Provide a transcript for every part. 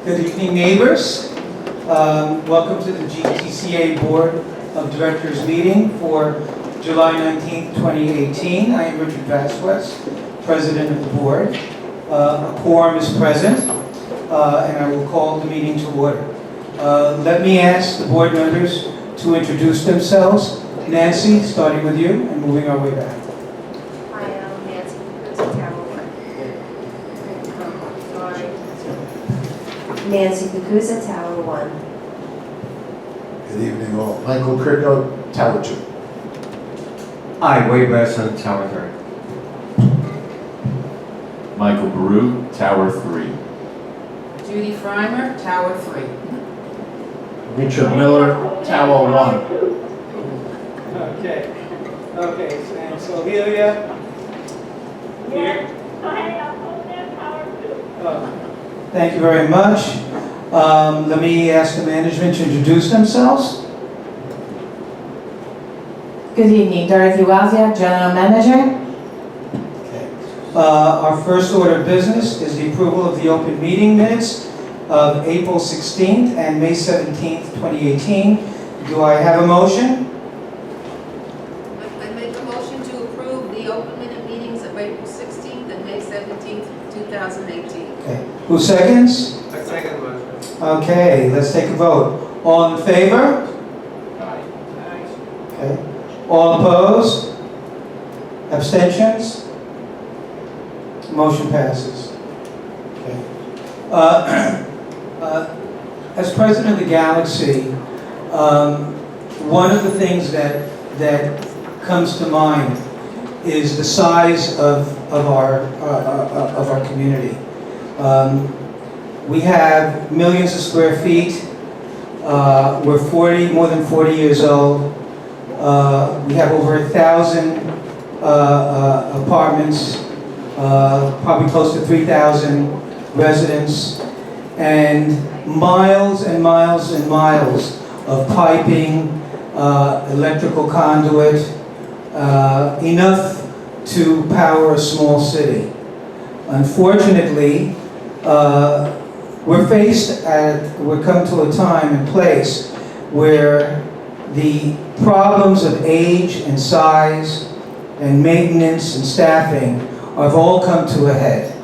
Good evening, neighbors. Welcome to the GTCA Board of Directors meeting for July 19th, 2018. I am Richard Vasquez, President of the Board. A quorum is present, and I will call the meeting to order. Let me ask the board members to introduce themselves. Nancy, starting with you and moving our way back. Hi, I'm Nancy, who's a tower one. Sorry. Nancy Bakusa, Tower 1. Good evening all. Michael Kricko, Tower 2. Hi, Wade Besson, Tower 3. Michael Baru, Tower 3. Judy Freimer, Tower 3. Richard Miller, Tower 1. Okay, and Sylvia? Here? Thank you very much. Let me ask the management to introduce themselves. Good evening, Dorothy Wozniak, General Manager. Okay. Our first order of business is the approval of the open meeting minutes of April 16th and May 17th, 2018. Do I have a motion? I make a motion to approve the open minute meetings of April 16th and May 17th, 2018. Okay. Who seconds? I second motion. Okay, let's take a vote. All in favor? Okay. All opposed? Abstentions? Motion passes. Okay. As president of the Galaxy, one of the things that comes to mind is the size of our community. We have millions of square feet. We're more than 40 years old. We have over 1,000 apartments, probably close to 3,000 residents, and miles and miles and miles of piping, electrical conduit, enough to power a small city. Unfortunately, we're come to a time and place where the problems of age and size and maintenance and staffing have all come to a head.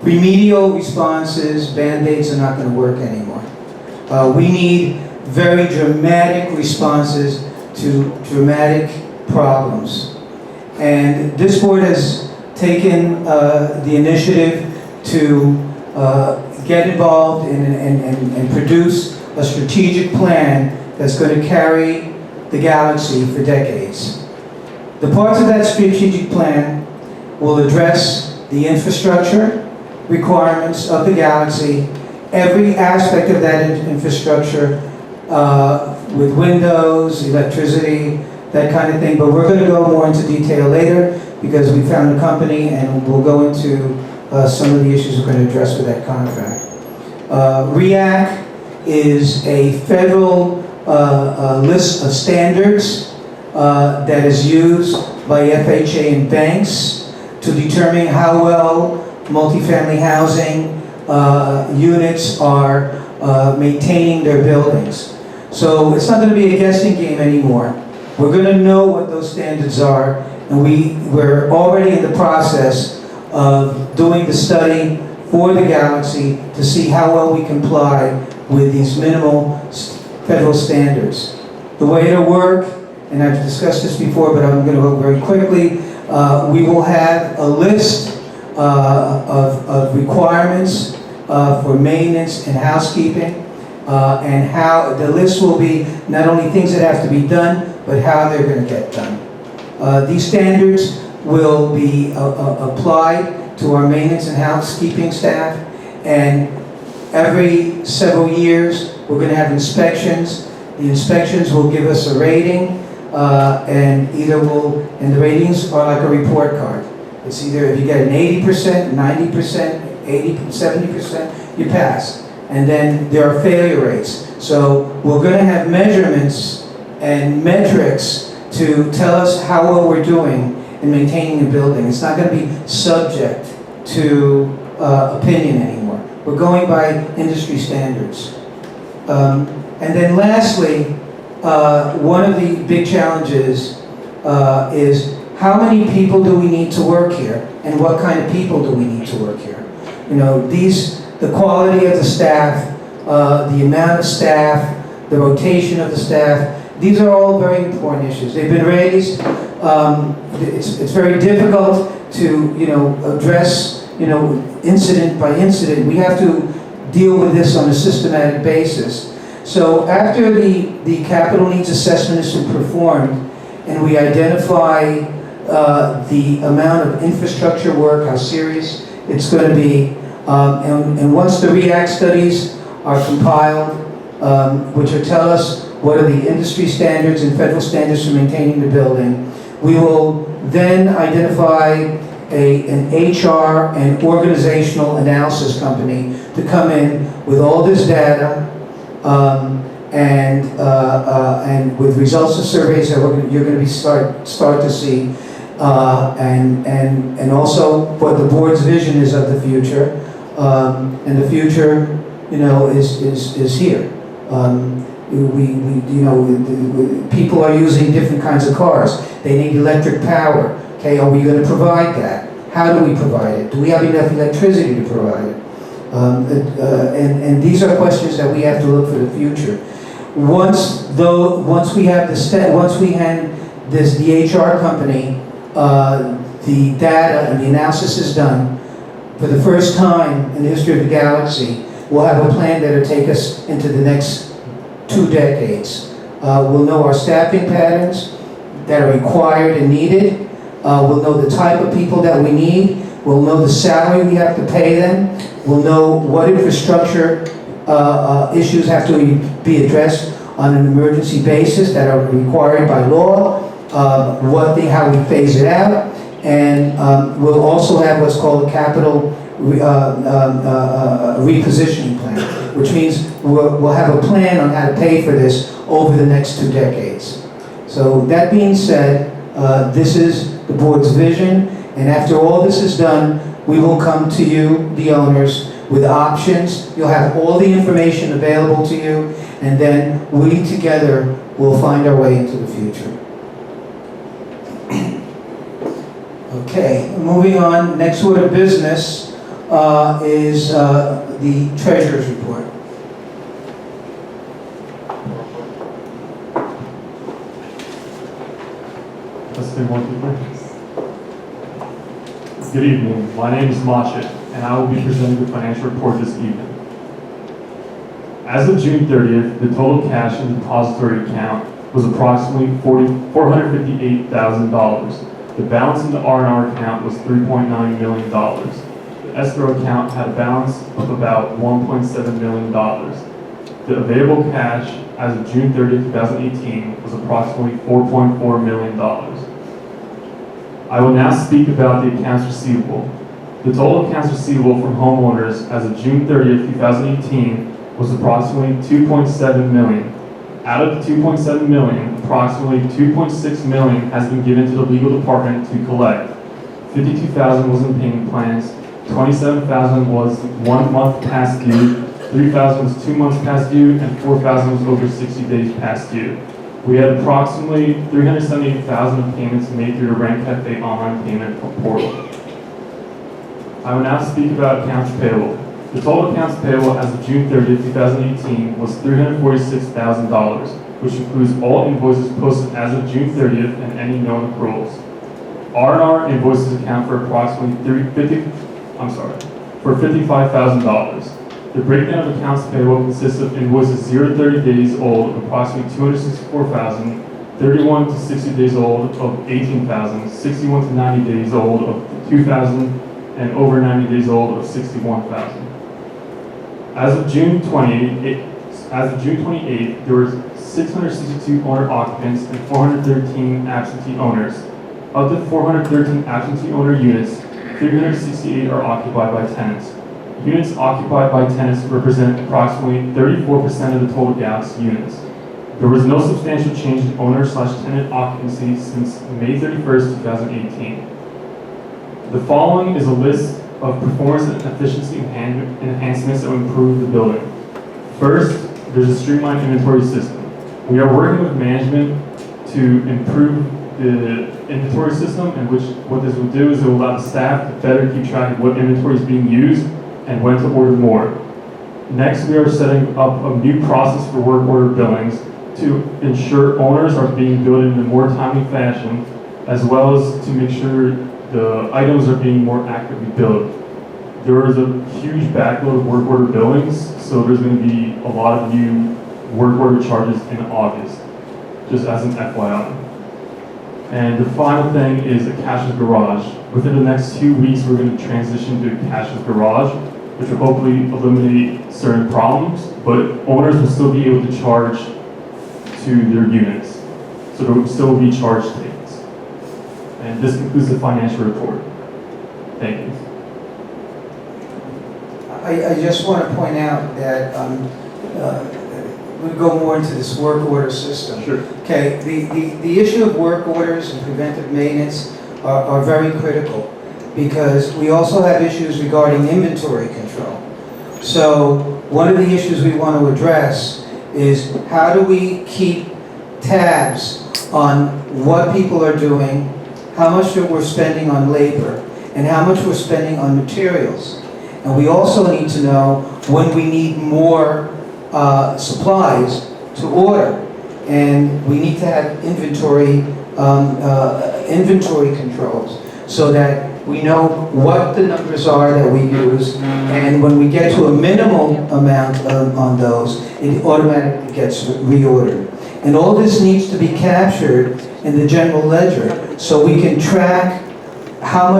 Remedial responses, Band-Aids are not going to work anymore. We need very dramatic responses to dramatic problems. And this board has taken the initiative to get involved and produce a strategic plan that's going to carry the Galaxy for decades. The parts of that strategic plan will address the infrastructure requirements of the Galaxy, every aspect of that infrastructure, with windows, electricity, that kind of thing. But we're going to go more into detail later because we found a company and we'll go into some of the issues we're going to address with that contract. REAC is a federal list of standards that is used by FHA and banks to determine how well multifamily housing units are maintaining their buildings. So it's not going to be a guessing game anymore. We're going to know what those standards are, and we're already in the process of doing the study for the Galaxy to see how well we comply with these minimal federal standards. The way it'll work, and I've discussed this before, but I'm going to go very quickly, we will have a list of requirements for maintenance and housekeeping, and how the list will be not only things that have to be done, but how they're going to get done. These standards will be applied to our maintenance and housekeeping staff, and every several years we're going to have inspections. The inspections will give us a rating, and the ratings are like a report card. It's either if you get an 80%, 90%, 80%, 70%, you pass. And then there are failure rates. So we're going to have measurements and metrics to tell us how well we're doing in maintaining a building. It's not going to be subject to opinion anymore. We're going by industry standards. And then lastly, one of the big challenges is how many people do we need to work here, and what kind of people do we need to work here? You know, the quality of the staff, the amount of staff, the rotation of the staff, these are all very important issues. They've been raised. It's very difficult to, address, incident by incident. We have to deal with this on a systematic basis. So after the capital needs assessment has been performed, and we identify the amount of infrastructure work, how serious it's going to be, and once the REACT studies are compiled, which will tell us what are the industry standards and federal standards for maintaining the building, we will then identify an HR and organizational analysis company to come in with all this data and with results of surveys that you're going to start to see, and also what the board's vision is of the future, and the future, is here. People are using different kinds of cars. They need electric power. Okay, are we going to provide that? How do we provide it? Do we have enough electricity to provide it? And these are questions that we have to look for the future. Once we hand the HR company the data and the analysis is done, for the first time in the history of the galaxy, we'll have a plan that will take us into the next 2 decades. We'll know our staffing patterns that are required and needed. We'll know the type of people that we need. We'll know the salary we have to pay them. We'll know what infrastructure issues have to be addressed on an emergency basis that are required by law, how we phase it out, and we'll also have what's called a capital repositioning plan, which means we'll have a plan on how to pay for this over the next 2 decades. So that being said, this is the board's vision, and after all this is done, we will come to you, the owners, with options. You'll have all the information available to you, and then we together will find our way into the future. Okay, moving on, next order of business is the treasurer's report. Good evening. My name is Machit, and I will be presenting the financial report this evening. As of June 30th, the total cash in the depository account was approximately $458,000. The balance in the R&R account was $3.9 million. The escrow account had a balance of about $1.7 million. The available cash as of June 30th, 2018 was approximately $4.4 million. I will now speak about the accounts receivable. The total accounts receivable from homeowners as of June 30th, 2018 was approximately $2.7 million. Out of the $2.7 million, approximately $2.6 million has been given to the legal department to collect. $52,000 was in payment plans, $27,000 was 1 month past due, $3,000 was 2 months past due, and $4,000 was over 60 days past due. We had approximately $378,000 of payments made through the Rent Cafe online payment portal. I will now speak about accounts payable. The total accounts payable as of June 30th, 2018 was $346,000, which includes all invoices posted as of June 30th and any known accruals. R&R invoices account for approximately $55,000. The breakdown of accounts payable consists of invoices 0 to 30 days old of approximately $264,000, 31 to 60 days old of $18,000, 61 to 90 days old of $2,000, and over 90 days old of $61,000. As of June 28th, there were 662 owner occupants and 413 absentee owners. Of the 413 absentee owner units, 368 are occupied by tenants. Units occupied by tenants represent approximately 34% of the total Galaxy units. There was no substantial change in owner/tenant occupancy since May 31st, 2018. The following is a list of performance and efficiency enhancements that will improve the building. First, there's a streamlined inventory system. We are working with management to improve the inventory system, and what this will do is it will allow the staff to better keep track of what inventory is being used and when to order more. Next, we are setting up a new process for work order billings to ensure owners are being billed in a more timely fashion, as well as to make sure the items are being more accurately billed. There is a huge backlog of work order billings, so there's going to be a lot of new work order charges in August, just as an FYI. And the final thing is a cashless garage. Within the next 2 weeks, we're going to transition to a cashless garage, which will hopefully eliminate certain problems, but owners will still be able to charge to their units. So there will still be charge tickets. And this concludes the financial report. Thank you. I just want to point out that we'll go more into this work order system. Sure. Okay, the issue of work orders and preventive maintenance are very critical because we also have issues regarding inventory control. So one of the issues we want to address is how do we keep tabs on what people are doing, how much that we're spending on labor, and how much we're spending on materials. And we also need to know when we need more supplies to order. And we need to have inventory controls so that we know what the numbers are that we use, and when we get to a minimal amount on those, it automatically gets reordered. And all this needs to be captured in the general ledger so we can track how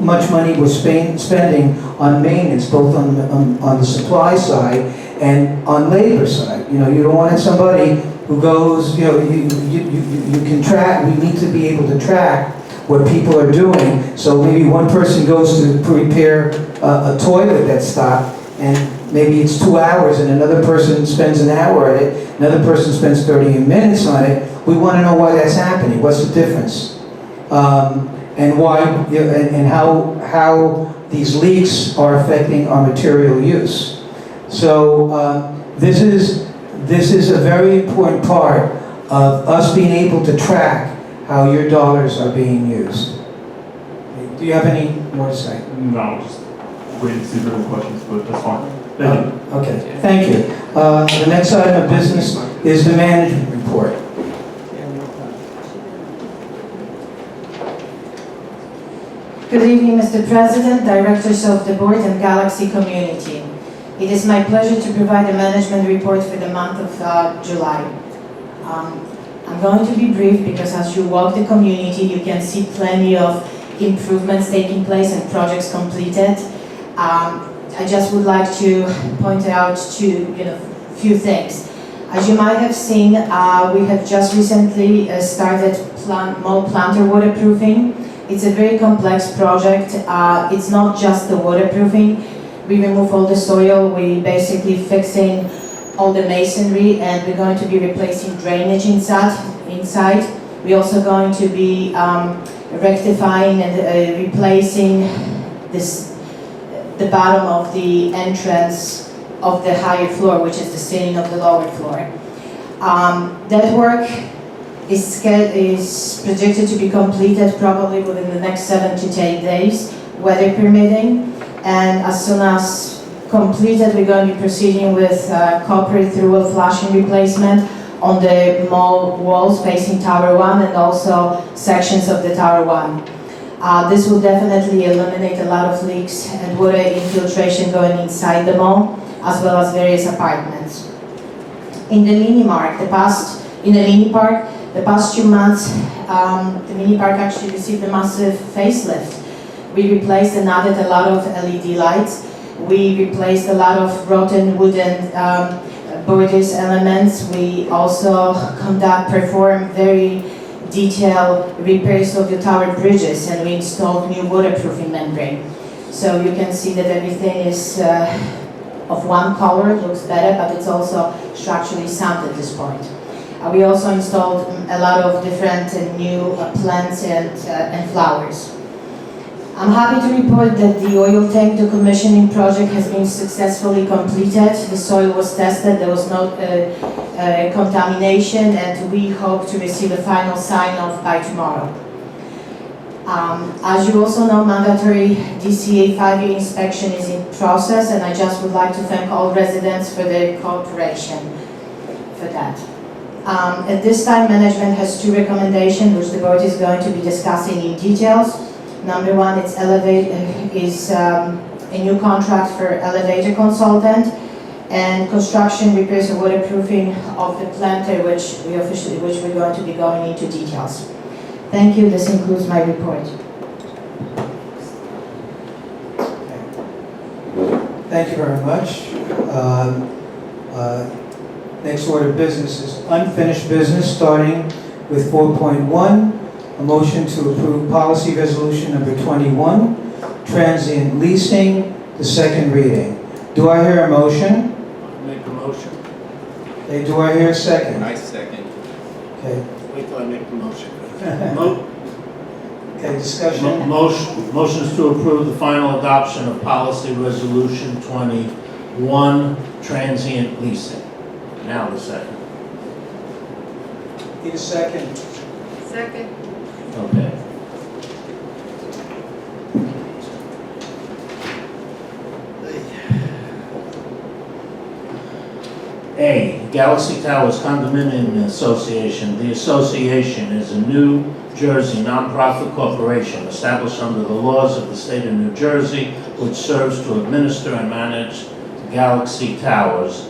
much money we're spending on maintenance, both on the supply side and on labor side. You know, you don't want somebody who goes, you know, you can track, we need to be able to track what people are doing. So maybe one person goes to repair a toilet that's stopped, and maybe it's 2 hours, and another person spends an hour at it, another person spends 30 minutes on it. We want to know why that's happening. What's the difference? And why, and how these leaks are affecting our material use. So this is a very important part of us being able to track how your dollars are being used. Do you have any more to say? No, just wait and see if there are any questions, but that's fine. Thank you. Okay, thank you. The next item of business is the management report. Good evening, Mr. President, directors of the board and Galaxy community. It is my pleasure to provide a management report for the month of July. I'm going to be brief because as you walk the community, you can see plenty of improvements taking place and projects completed. I just would like to point out few things. As you might have seen, we have just recently started mall planter waterproofing. It's a very complex project. It's not just the waterproofing. We remove all the soil. We basically fixing all the masonry, and we're going to be replacing drainage inside. We're also going to be rectifying and replacing the bottom of the entrance of the higher floor, which is the ceiling of the lower floor. That work is projected to be completed probably within the next 7 to 10 days, weather permitting. And as soon as completed, we're going to be proceeding with copper through flashing replacement on the mall walls facing Tower 1 and also sections of the Tower 1. This will definitely eliminate a lot of leaks and water infiltration going inside the mall, as well as various apartments. In the mini park, the past 2 months, the mini park actually received a massive facelift. We replaced and added a lot of LED lights. We replaced a lot of rotten wooden borders elements. We also perform very detailed repairs of the tower bridges, and we installed new waterproofing membrane. So you can see that everything is of one color, looks better, but it's also structurally sound at this point. We also installed a lot of different new plants and flowers. I'm happy to report that the oil tank decommissioning project has been successfully completed. The soil was tested, there was no contamination, and we hope to receive a final sign-off by tomorrow. As you also know, mandatory DCA 5-year inspection is in process, and I just would like to thank all residents for their cooperation for that. At this time, management has 2 recommendations, which the board is going to be discussing in details. Number 1, it's a new contract for elevator consultant and construction repairs and waterproofing of the planter, which we're going to be going into details. Thank you. This includes my report. Thank you very much. Next order of business is unfinished business, starting with 4.1, a motion to approve policy resolution number 21, transient leasing, the second reading. Do I hear a motion? Make a motion. Okay, do I hear a second? I second. Okay, Wait till I make the motion. okay, discussion. Motions to approve the final adoption of policy resolution 21, transient leasing. Now the second. Need a second. Second. Okay. A, Galaxy Towers Condominium Association. The association is a New Jersey nonprofit corporation established under the laws of the state of New Jersey, which serves to administer and manage Galaxy Towers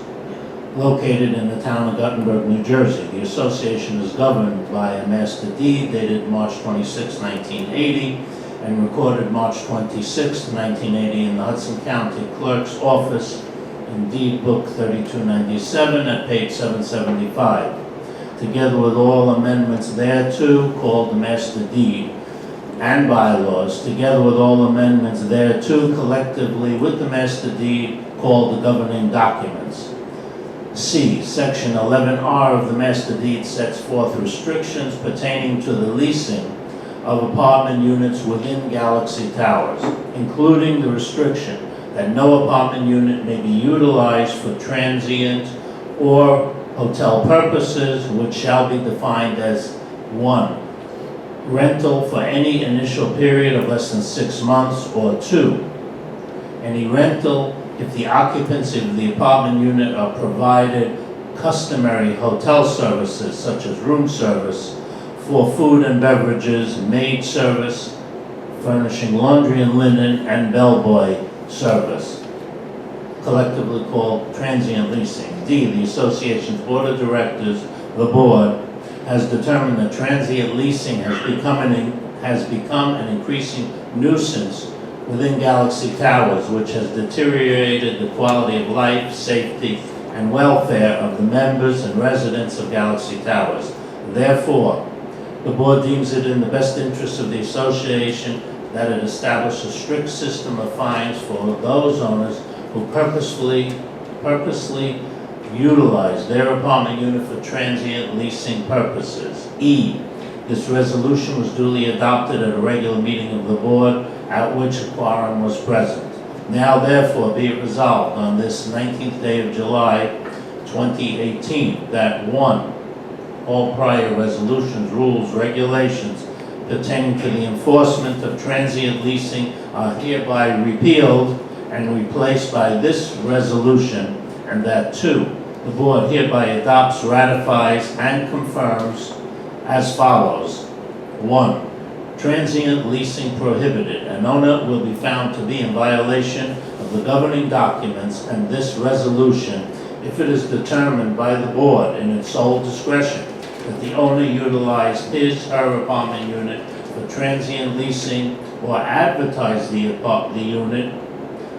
located in the town of Guttenberg, New Jersey. The association is governed by a master deed dated March 26, 1980, and recorded March 26, 1980 in the Hudson County Clerk's Office in Deed Book 3297 at page 775. Together with all amendments thereto, called the master deed, and bylaws, together with all amendments thereto, collectively with the master deed, called the governing documents. C, Section 11R of the Master Deed sets forth restrictions pertaining to the leasing of apartment units within Galaxy Towers, including the restriction that no apartment unit may be utilized for transient or hotel purposes, which shall be defined as 1, rental for any initial period of less than 6 months, or 2, any rental if the occupancy of the apartment unit are provided customary hotel services such as room service for food and beverages, maid service, furnishing laundry and linen, and bellboy service, collectively called transient leasing. D, the association's board of directors, the board, has determined that transient leasing has become an increasing nuisance within Galaxy Towers, which has deteriorated the quality of life, safety, and welfare of the members and residents of Galaxy Towers. Therefore, the board deems it in the best interest of the association that it establish a strict system of fines for those owners who purposely utilize their apartment unit for transient leasing purposes. E, this resolution was duly adopted at a regular meeting of the board at which a quorum was present. Now therefore be it resolved on this 19th day of July 2018 that 1, all prior resolutions, rules, regulations pertaining to the enforcement of transient leasing are hereby repealed and replaced by this resolution, and that 2, the board hereby adopts, ratifies, and confirms as follows. 1, transient leasing prohibited. An owner will be found to be in violation of the governing documents and this resolution if it is determined by the board in its sole discretion that the owner utilized his/her apartment unit for transient leasing or advertised the unit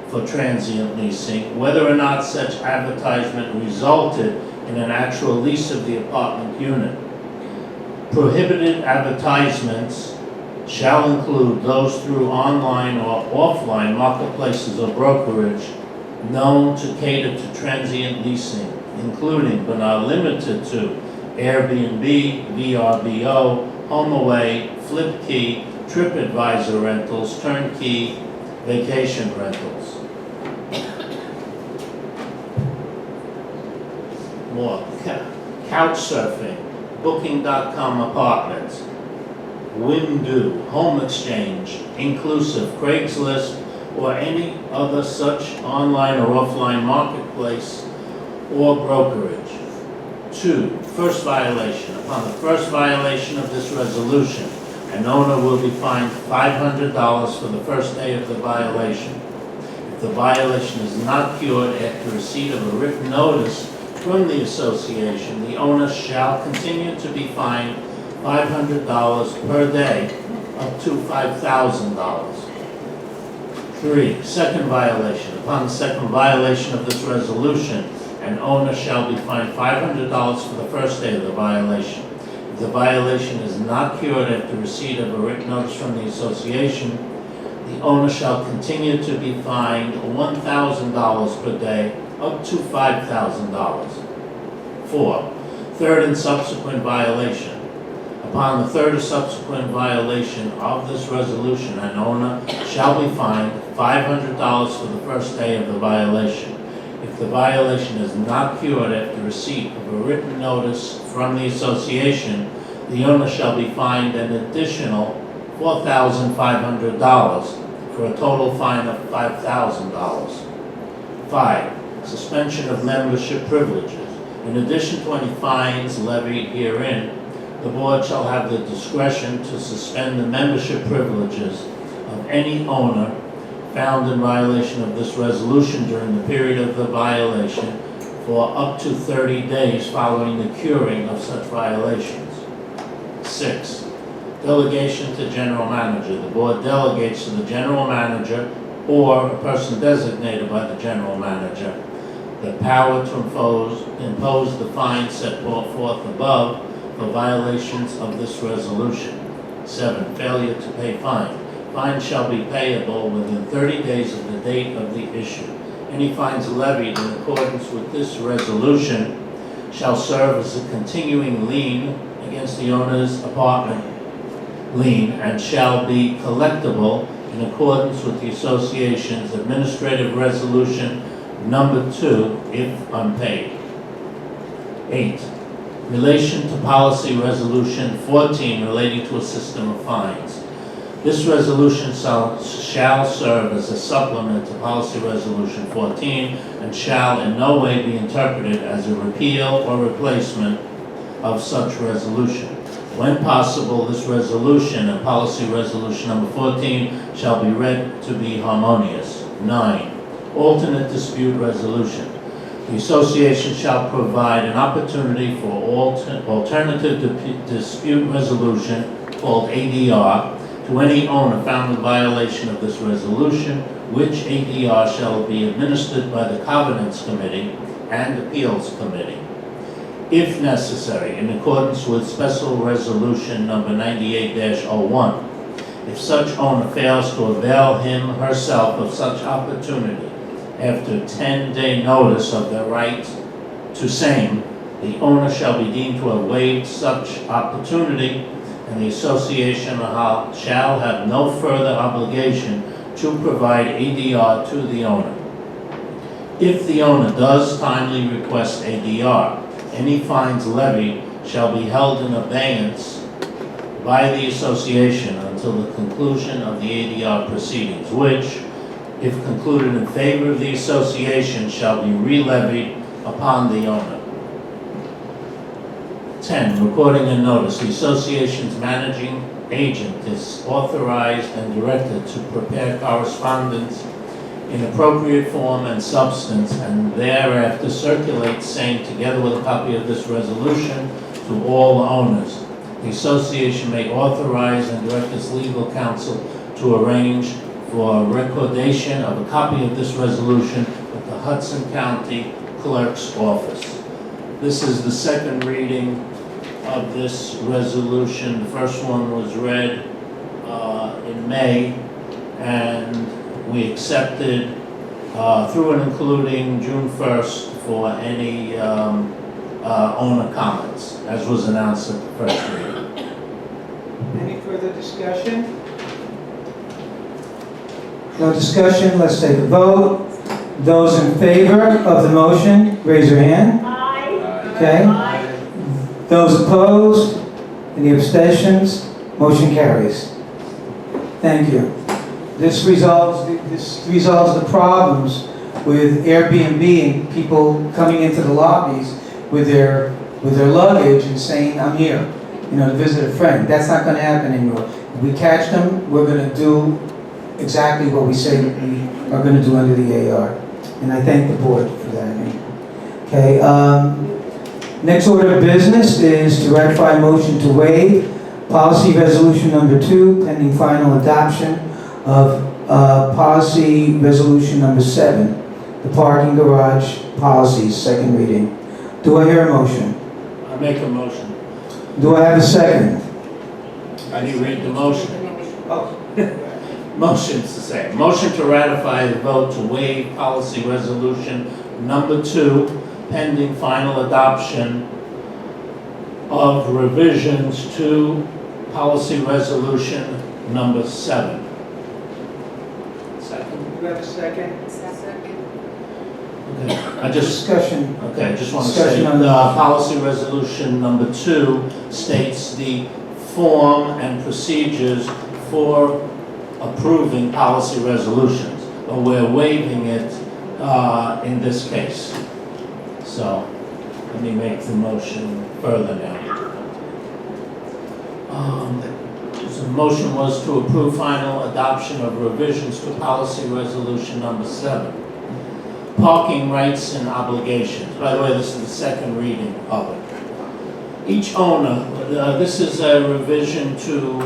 for transient leasing, whether or not such advertisement resulted in an actual lease of the apartment unit. Prohibited advertisements shall include those through online or offline marketplaces or brokerage known to cater to transient leasing, including but not limited to Airbnb, VRBO, HomeAway, FlipKey, TripAdvisor rentals, turnkey vacation rentals. More, couch surfing, Booking.com apartments, Windu, Home Exchange, Inclusive, Craigslist, or any other such online or offline marketplace or brokerage. 2, first violation. Upon the first violation of this resolution, an owner will be fined $500 for the first day of the violation. If the violation is not cured after receipt of a written notice from the association, the owner shall continue to be fined $500 per day, up to $5,000. 3, second violation. Upon the second violation of this resolution, an owner shall be fined $500 for the first day of the violation. If the violation is not cured after receipt of a written notice from the association, the owner shall continue to be fined $1,000 per day, up to $5,000. 4, third and subsequent violation. Upon the third or subsequent violation of this resolution, an owner shall be fined $500 for the first day of the violation. If the violation is not cured after receipt of a written notice from the association, the owner shall be fined an additional $4,500 for a total fine of $5,000. 5, suspension of membership privileges. In addition to any fines levied herein, the board shall have the discretion to suspend the membership privileges of any owner found in violation of this resolution during the period of the violation for up to 30 days following the curing of such violations. 6, delegation to general manager. The board delegates to the general manager or a person designated by the general manager the power to impose the fine set forth above for violations of this resolution. 7, failure to pay fine. Fine shall be payable within 30 days of the date of the issue. Any fines levied in accordance with this resolution shall serve as a continuing lien against the owner's apartment lien and shall be collectible in accordance with the association's administrative resolution number 2 if unpaid. 8, relation to policy resolution 14 relating to a system of fines. This resolution shall serve as a supplement to policy resolution 14 and shall in no way be interpreted as a repeal or replacement of such resolution. When possible, this resolution and policy resolution number 14 shall be read to be harmonious. 9, alternate dispute resolution. The association shall provide an opportunity for alternative dispute resolution, called ADR, to any owner found in violation of this resolution, which ADR shall be administered by the Covenants Committee and Appeals Committee. If necessary, in accordance with Special Resolution number 98-01, if such owner fails to avail him herself of such opportunity after 10-day notice of their right to same, the owner shall be deemed to have waived such opportunity, and the association shall have no further obligation to provide ADR to the owner. If the owner does timely request ADR, any fines levied shall be held in abeyance by the association until the conclusion of the ADR proceedings, which, if concluded in favor of the association, shall be re-levied upon the owner. 10, recording and notice. The association's managing agent is authorized and directed to prepare correspondence in appropriate form and substance, and thereafter circulate same together with a copy of this resolution to all owners. The association may authorize and direct its legal counsel to arrange for recordation of a copy of this resolution with the Hudson County Clerk's Office. This is the second reading of this resolution. The first one was read in May, and we accepted through and including June 1st for any owner comments, as was announced at the first reading. Any further discussion? No discussion, let's take a vote. Those in favor of the motion, raise your hand. Okay. Those opposed? Any abstentions? Motion carries. Thank you. This resolves the problems with Airbnb and people coming into the lobbies with their luggage and saying, I'm here, to visit a friend. That's not going to happen anymore. If we catch them, we're going to do exactly what we say we are going to do under the AR. And I thank the board for that. Okay. Next order of business is to ratify a motion to waive policy resolution number 2 pending final adoption of policy resolution number 7, the parking garage policies, second reading. Do I hear a motion? I make a motion. Do I have a second? How do you read the motion? Oh. Motion's the same. Motion to ratify the vote to waive policy resolution number 2 pending final adoption of revisions to policy resolution number 7. Second. Do you have a second? Okay. I just want to Discussion say, on the policy resolution number 2 states the form and procedures for approving policy resolutions, but we're waiving it in this case. So, let me make the motion further now. The motion was to approve final adoption of revisions to policy resolution number 7. Parking rights and obligations. By the way, this is the second reading of it. Each owner, this is a revision to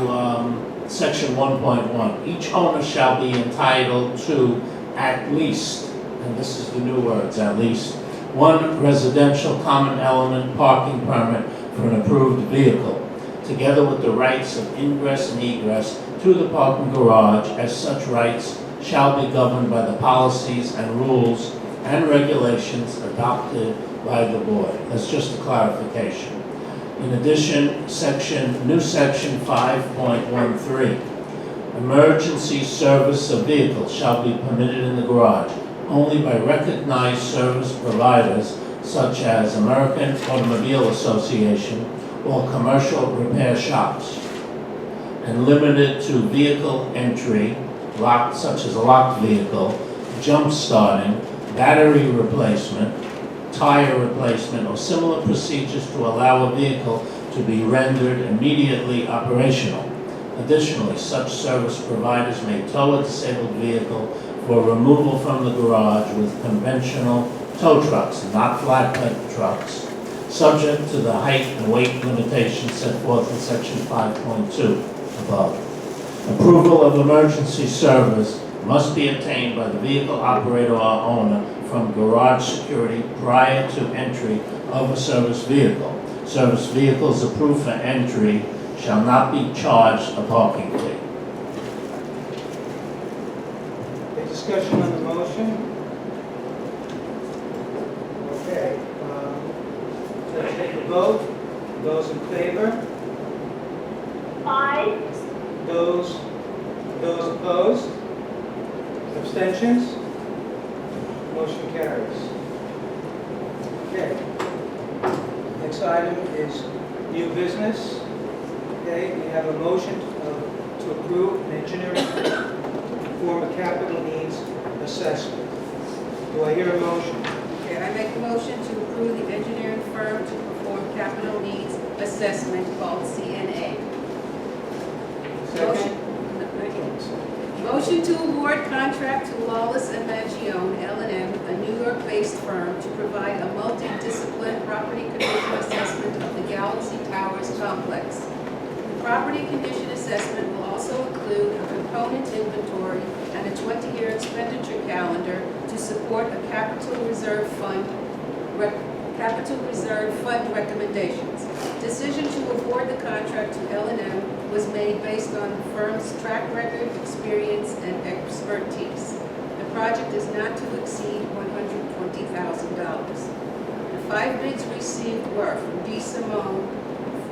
section 1.1. Each owner shall be entitled to at least, and this is the new words, at least, one residential common element parking permit for an approved vehicle, together with the rights of ingress and egress to the parking garage, as such rights shall be governed by the policies and rules and regulations adopted by the board. That's just a clarification. In addition, new section 5.13, emergency service of vehicles shall be permitted in the garage only by recognized service providers such as American Automobile Association or commercial repair shops, and limited to vehicle entry, such as a locked vehicle, jump starting, battery replacement, tire replacement, or similar procedures to allow a vehicle to be rendered immediately operational. Additionally, such service providers may tow a disabled vehicle for removal from the garage with conventional tow trucks, not flatbed trucks, subject to the height and weight limitations set forth in section 5.2 above. Approval of emergency service must be obtained by the vehicle operator or owner from garage security prior to entry of a service vehicle. Service vehicles approved for entry shall not be charged a parking fee. Any discussion on the motion? Okay. Let's take a vote. Those in favor? Aye. Those opposed? Abstentions? Motion carries. Okay. Next item is new business. Okay, we have a motion to approve an engineering form of capital needs assessment. Do I hear a motion? Okay, I make a motion to approve the engineering firm to perform capital needs assessment called CNA. Motion to award contract to Lawless and Mangione, L&M, a New York-based firm, to provide a multidisciplinary property condition assessment of the Galaxy Towers complex. The property condition assessment will also include a component inventory and a 20-year expenditure calendar to support a capital reserve fund recommendations. Decision to award the contract to L&M was made based on the firm's track record, experience, and expertise. The project is not to exceed $120,000. The 5 bids received were from D. Simone,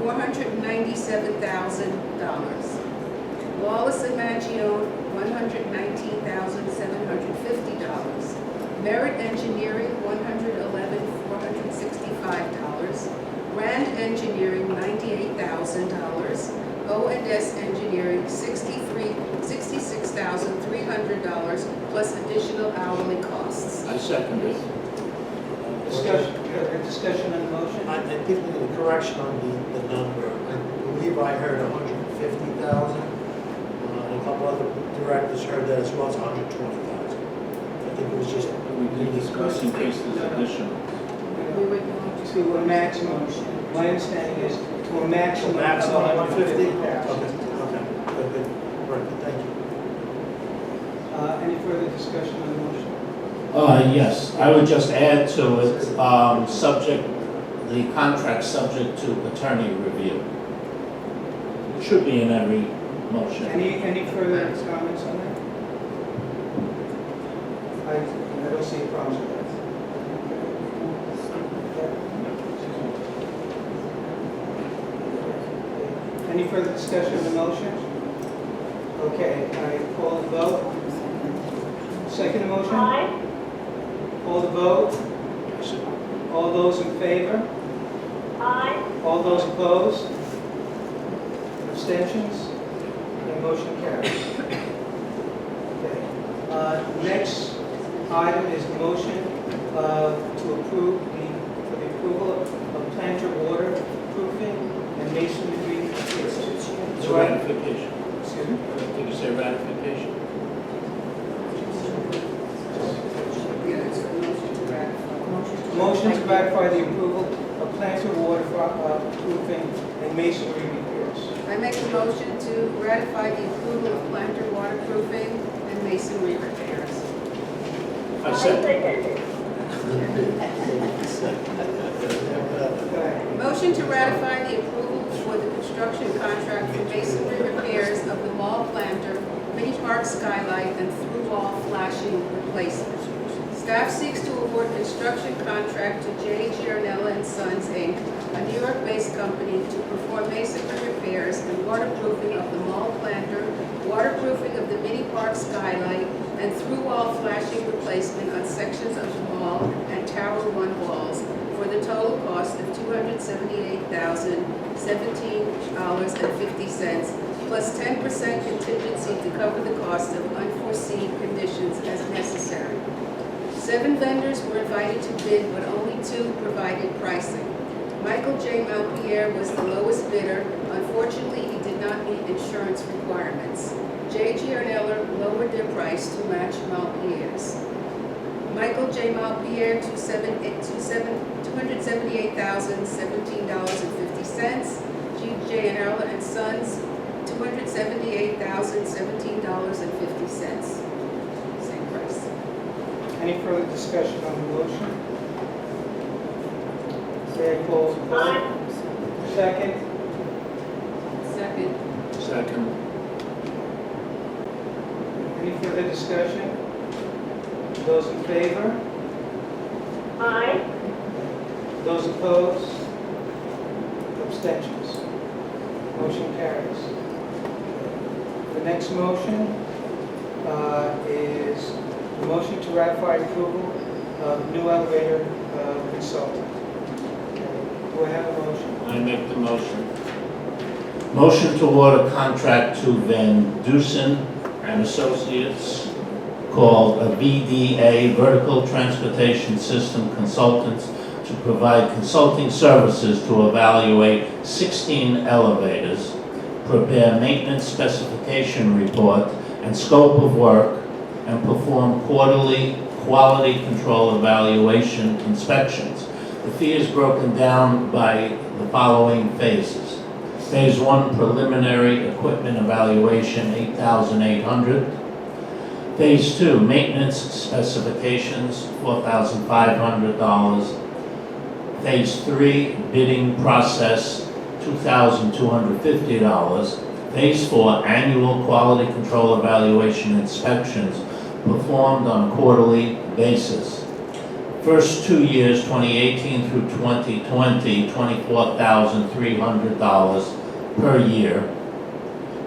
$497,000. Lawless and Mangione, $119,750. Merit Engineering, $111,465. Rand Engineering, $98,000. O&S Engineering, $66,300, plus additional hourly costs. I second it. Discussion on the motion? I think we need a correction on the number. I believe I heard 150,000. And a couple other directors heard that as well as 120,000. I think it was just. We did discuss in case there's additional. We would want To a maximum, my understanding is to a maximum of Maximum 150? 150,000. Okay, good. Right, thank you. Any further discussion on the motion? Yes, I would just add to it, the contract subject to attorney review. It should be in every motion. Any further comments on that? I don't see a problem with that. Any further discussion on the motion? Okay, I call the vote. Second motion? Aye. Call the vote. All those in favor? Aye. All those opposed? Abstentions? The motion carries. Okay. Next item is the motion to approve for the approval of planter waterproofing and masonry repairs. It's ratification. Excuse me? Did you say ratification? Motion to ratify the approval of planter waterproofing and masonry repairs. I make the motion to ratify the approval of planter waterproofing and masonry repairs. I second. Motion to ratify the approval for the construction contract for masonry repairs of the mall planter, mini park skylight, and through-wall flashing replacement. Staff seeks to award construction contract to J. Giarnella and Sons, Inc., a New York-based company, to perform masonry repairs and waterproofing of the mall planter, waterproofing of the mini park skylight, and through-wall flashing replacement on sections of the mall and Tower 1 walls for the total cost of $278,017.50, plus 10% contingency to cover the cost of unforeseen conditions as necessary. 7 vendors were invited to bid, but only 2 provided pricing. Michael J. Malpierre was the lowest bidder. Unfortunately, he did not meet insurance requirements. J. Giarnella lowered their price to match Malpierre's. Michael J. Malpierre, $278,017.50. G. Giarnella and Sons, $278,017.50. Same price. Any further discussion on the motion? Say I close the vote. Second. Second. Second. Any further discussion? Those in favor? Aye. Those opposed? Abstentions? Motion carries. The next motion is the motion to ratify approval of new elevator consultant. Do I have a motion? I make the motion. Motion to award a contract to Van Dusen and Associates called a VDA, Vertical Transportation System Consultants, to provide consulting services to evaluate 16 elevators, prepare maintenance specification report and scope of work, and perform quarterly quality control evaluation inspections. The fee is broken down by the following phases. Phase 1, preliminary equipment evaluation, $8,800. Phase 2, maintenance specifications, $4,500. Phase 3, bidding process, $2,250. Phase 4, annual quality control evaluation inspections performed on a quarterly basis. First 2 years, 2018 through 2020, $24,300 per year.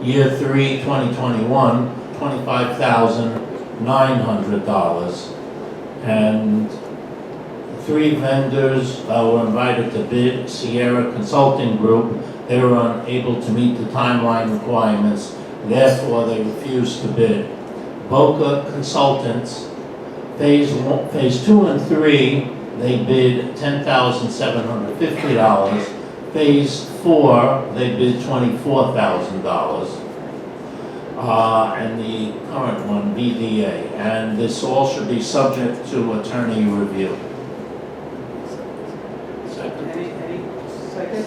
Year 3, 2021, $25,900. And 3 vendors were invited to bid. Sierra Consulting Group, they were unable to meet the timeline requirements, therefore they refused to bid. Boca Consultants, phase 2 and 3, they bid $10,750. Phase 4, they bid $24,000. And the current one, BDA. And this all should be subject to attorney review. Second. Any second?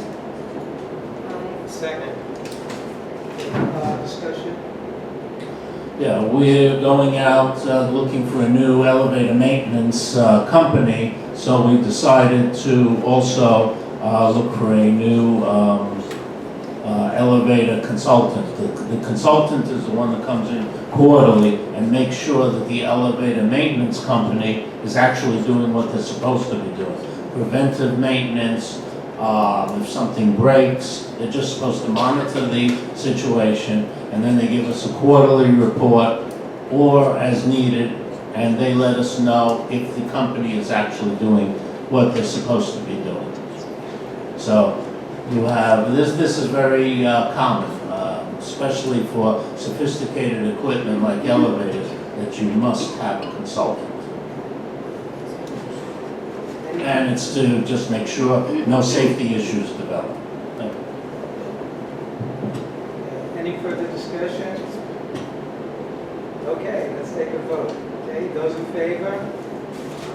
Second. Discussion? Yeah, we're going out looking for a new elevator maintenance company, so we decided to also look for a new elevator consultant. The consultant is the one that comes in quarterly and makes sure that the elevator maintenance company is actually doing what they're supposed to be doing. Preventive maintenance, if something breaks, they're just supposed to monitor the situation, and then they give us a quarterly report, or as needed, and they let us know if the company is actually doing what they're supposed to be doing. So you have, this is very common, especially for sophisticated equipment like elevators, that you must have a consultant. And it's to just make sure no safety issues develop. Any further discussion? Okay, let's take a vote. Okay, those in favor?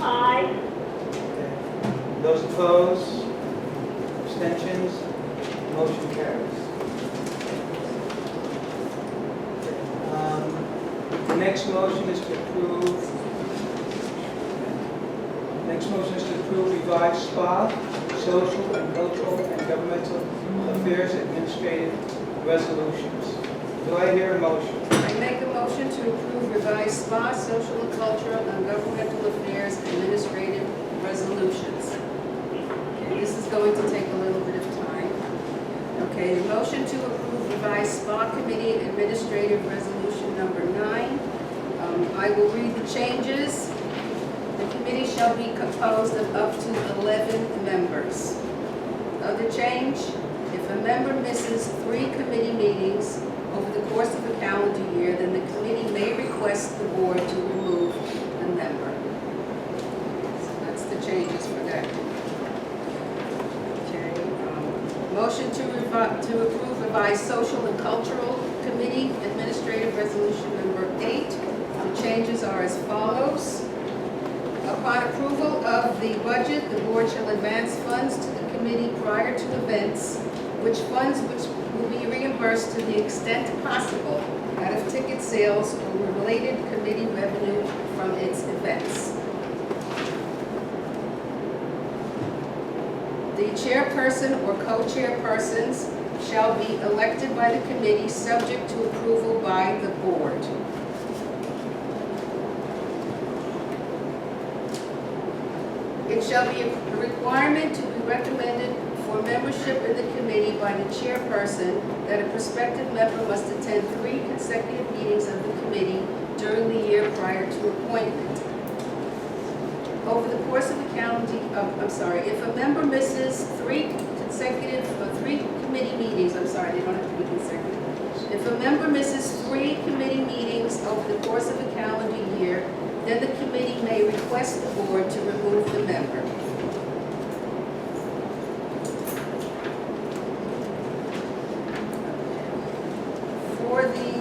Aye. Okay. Those opposed? Abstentions? Motion carries. The next motion is to approve. Next motion is to approve revised SPA, social and cultural and governmental affairs administrative resolutions. Do I hear a motion? I make a motion to approve revised SPA, social and cultural and governmental affairs administrative resolutions. Okay, this is going to take a little bit of time. Okay, the motion to approve revised SPA committee administrative resolution number 9. I will read the changes. The committee shall be composed of up to 11 members. Other change, if a member misses 3 committee meetings over the course of a calendar year, then the committee may request the board to remove the member. So that's the changes for that. Okay. Motion to approve revised social and cultural committee administrative resolution number 8. The changes are as follows. Upon approval of the budget, the board shall advance funds to the committee prior to events, which will be reimbursed to the extent possible out of ticket sales or related committee revenue from its events. The chairperson or co-chairpersons shall be elected by the committee subject to approval by the board. It shall be a requirement to be recommended for membership in the committee by the chairperson that a prospective member must attend 3 consecutive meetings of the committee during the year prior to appointment. Over the course of the calendar, if a member misses 3 committee meetings, they don't have to be consecutive. If a member misses 3 committee meetings over the course of a calendar year, then the committee may request the board to remove the member. For the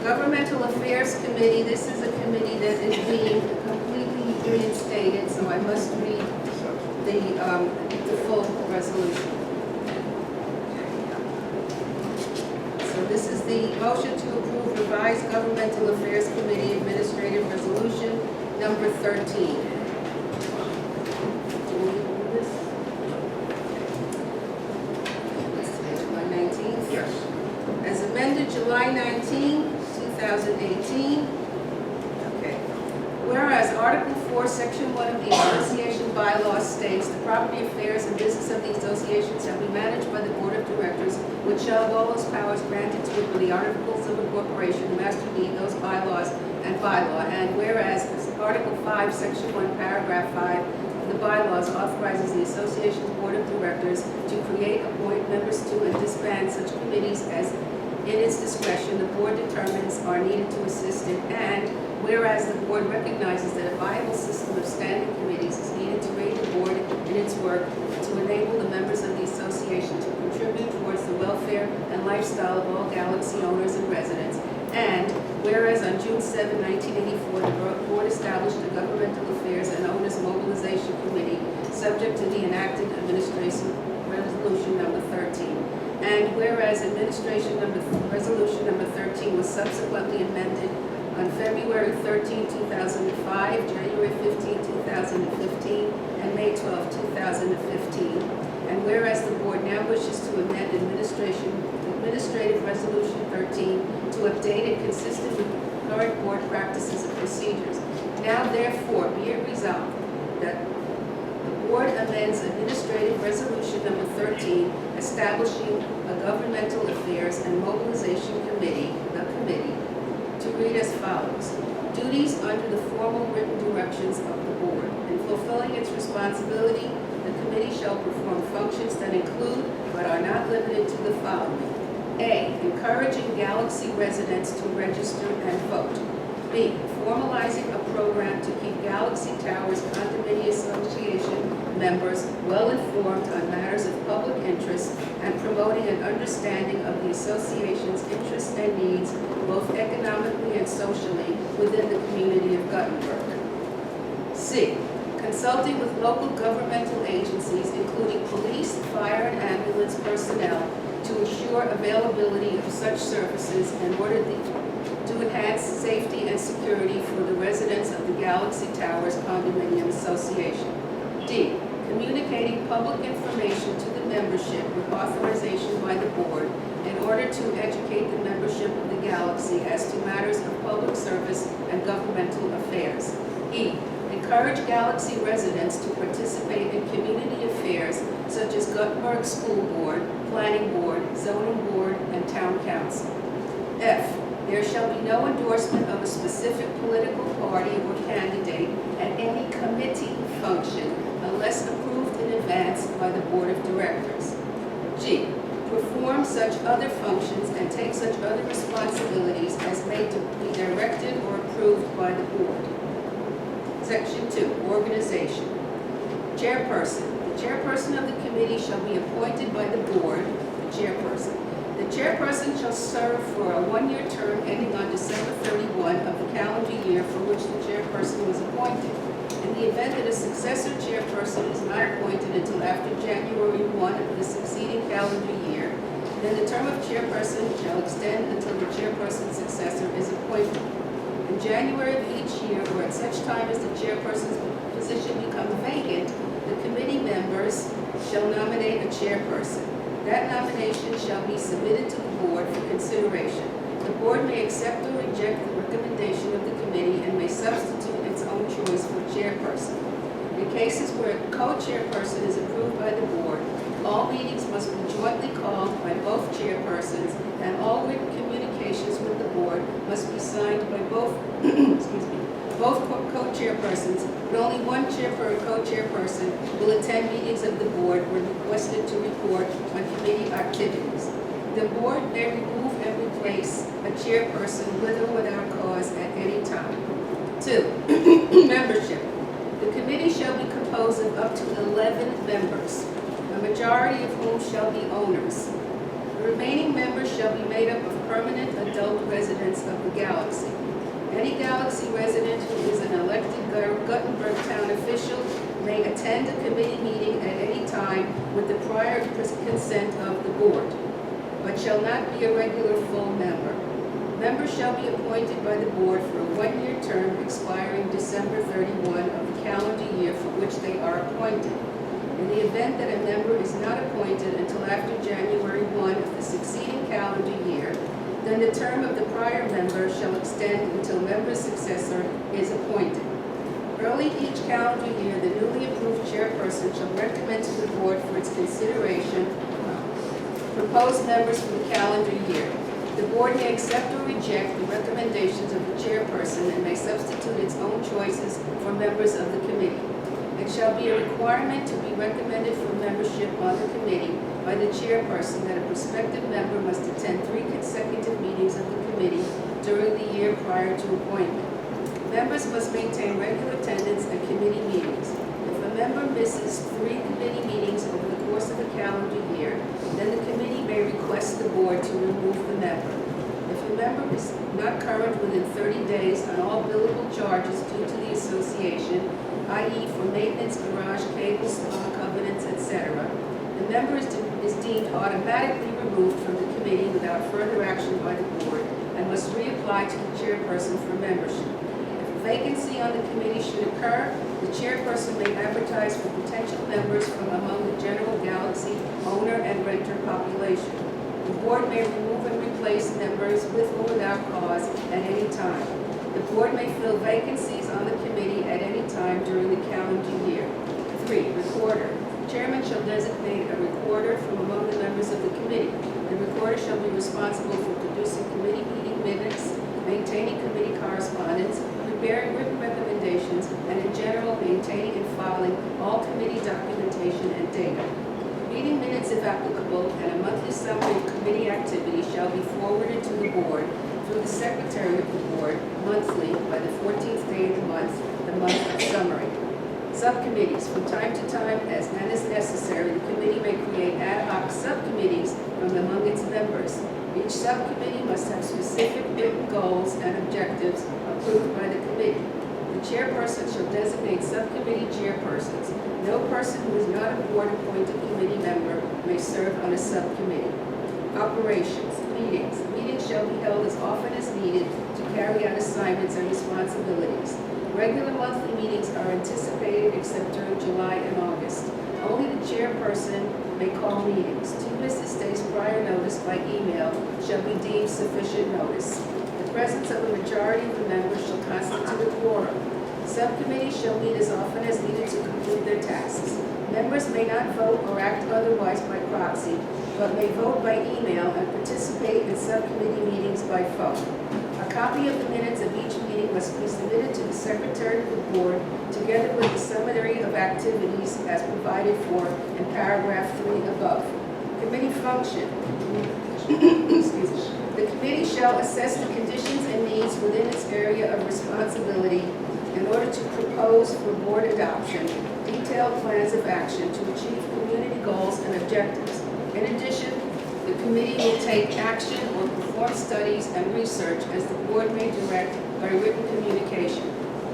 Governmental Affairs Committee, this is a committee that is being completely reinstated, so I must read the full resolution. So this is the motion to approve revised Governmental Affairs Committee Administrative Resolution number 13. July 19th? Yes. As amended July 19, 2018. Okay. Whereas Article Therefore, Section 1 of the association bylaws states the property affairs and business of the association shall be managed by the board of directors, which shall have all those powers granted to it by the articles of incorporation, the master deed, those bylaws, and bylaw. And whereas Article 5, Section 1, Paragraph 5 of the bylaws authorizes the association's board of directors to create, appoint members to, and disband such committees as in its discretion the board determines are needed to assist it. And whereas the board recognizes that a viable system of standing committees is needed to aid the board in its work to enable the members of the association to contribute towards the welfare and lifestyle of all Galaxy owners and residents. And whereas on June 7, 1984, the board established the Governmental Affairs and Owners Mobilization Committee, subject to the enacted administration resolution number 13. And whereas resolution number 13 was subsequently amended on February 13, 2005, January 15, 2015, and May 12, 2015. And whereas the board now wishes to amend Administrative Resolution 13 to update it consistent with current board practices and procedures. Now therefore be it resolved that the board amends Administrative Resolution number 13 establishing a Governmental Affairs and Mobilization Committee, the committee, to read as follows. Duties under the formal written directions of the board. In fulfilling its responsibility, the committee shall perform functions that include, but are not limited to, the following. A. Encouraging Galaxy residents to register and vote. B. Formalizing a program to keep Galaxy Towers Condominium Association members well informed on matters of public interest and promoting an understanding of the association's interests and needs, both economically and socially, within the community of Guttenberg. C. Consulting with local governmental agencies, including police, fire, and ambulance personnel, to ensure availability of such services in order to enhance safety and security for the residents of the Galaxy Towers Condominium Association. D. Communicating public information to the membership with authorization by the board in order to educate the membership of the Galaxy as to matters of public service and governmental affairs. E. Encourage Galaxy residents to participate in community affairs such as Guttenberg School Board, Planning Board, Zoning Board, and Town Council. F. There shall be no endorsement of a specific political party or candidate at any committee function unless approved in advance by the Board of Directors. G. Perform such other functions and take such other responsibilities as may be directed or approved by the Board. Section 2. Organization. Chairperson. The chairperson of the committee shall be appointed by the board, the chairperson. The chairperson shall serve for a one-year term ending on December 31 of the calendar year for which the chairperson was appointed. In the event that a successor chairperson is not appointed until after January 1 of the succeeding calendar year, then the term of chairperson shall extend until the chairperson's successor is appointed. In January of each year, or at such time as the chairperson's position becomes vacant, the committee members shall nominate a chairperson. That nomination shall be submitted to the board for consideration. The board may accept or reject the recommendation of the committee and may substitute its own choice for chairperson. In cases where a co-chairperson is approved by the board, all meetings must be jointly called by both chairpersons, and all written communications with the board must be signed by both both co-chairpersons, but only one co-chairperson will attend meetings of the board when requested to report on committee activities. The board may remove and replace a chairperson with or without cause at any time. 2. Membership. The committee shall be composed of up to 11 members, a majority of whom shall be owners. The remaining members shall be made up of permanent adult residents of the Galaxy. Any Galaxy resident who is an elected Guttenberg town official may attend a committee meeting at any time with the prior consent of the board, but shall not be a regular full member. Members shall be appointed by the board for a one-year term expiring December 31 of the calendar year for which they are appointed. In the event that a member is not appointed until after January 1 of the succeeding calendar year, then the term of the prior member shall extend until member's successor is appointed. Early each calendar year, the newly approved chairperson shall recommend to the board for its consideration proposed members for the calendar year. The board may accept or reject the recommendations of the chairperson and may substitute its own choices for members of the committee. It shall be a requirement to be recommended for membership on the committee by the chairperson that a prospective member must attend 3 consecutive meetings of the committee during the year prior to appointment. Members must maintain regular attendance at committee meetings. If a member misses 3 committee meetings over the course of a calendar year, then the committee may request the board to remove the member. If a member is not current within 30 days on all billable charges due to the association, i.e. for maintenance, garage, cables, spa covenants, etc., the member is deemed automatically removed from the committee without further action by the board and must reapply to the chairperson for membership. If a vacancy on the committee should occur, the chairperson may advertise for potential members from among the general Galaxy owner and renter population. The board may remove and replace members with or without cause at any time. The board may fill vacancies on the committee at any time during the calendar year. 3. Recorder. Chairman shall designate a recorder from among the members of the committee. The recorder shall be responsible for producing committee meeting minutes, maintaining committee correspondence, preparing written recommendations, and in general maintaining and filing all committee documentation and data. Meeting minutes, if applicable, and a monthly summary of committee activity shall be forwarded to the board through the secretary of the board monthly by the 14th day of the month of summary. Subcommittees. From time to time, as necessary, the committee may create ad hoc subcommittees from among its members. Each subcommittee must have specific written goals and objectives approved by the committee. The chairperson shall designate subcommittee chairpersons. No person who is not a board-appointed committee member may serve on a subcommittee. Operations. Meetings. Meetings shall be held as often as needed to carry out assignments and responsibilities. Regular monthly meetings are anticipated except during July and August. Only the chairperson may call meetings. 2 business days prior notice by email shall be deemed sufficient notice. The presence of a majority of the members shall constitute a quorum. Subcommittees shall meet as often as needed to complete their tasks. Members may not vote or act otherwise by proxy, but may vote by email and participate in subcommittee meetings by phone. A copy of the minutes of each meeting must be submitted to the secretary of the board together with the summary of activities as provided for in paragraph 3 above. Committee function. Excuse me. The committee shall assess the conditions and needs within its area of responsibility in order to propose for board adoption detailed plans of action to achieve community goals and objectives. In addition, the committee will take action or perform studies and research as the board may direct by written communication.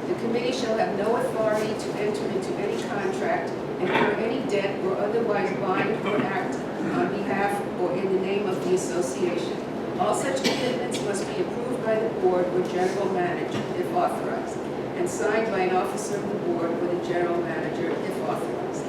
The committee shall have no authority to enter into any contract, incur any debt, or otherwise bind or act on behalf or in the name of the association. All such commitments must be approved by the board or general manager, if authorized, and signed by an officer of the board or the general manager, if authorized.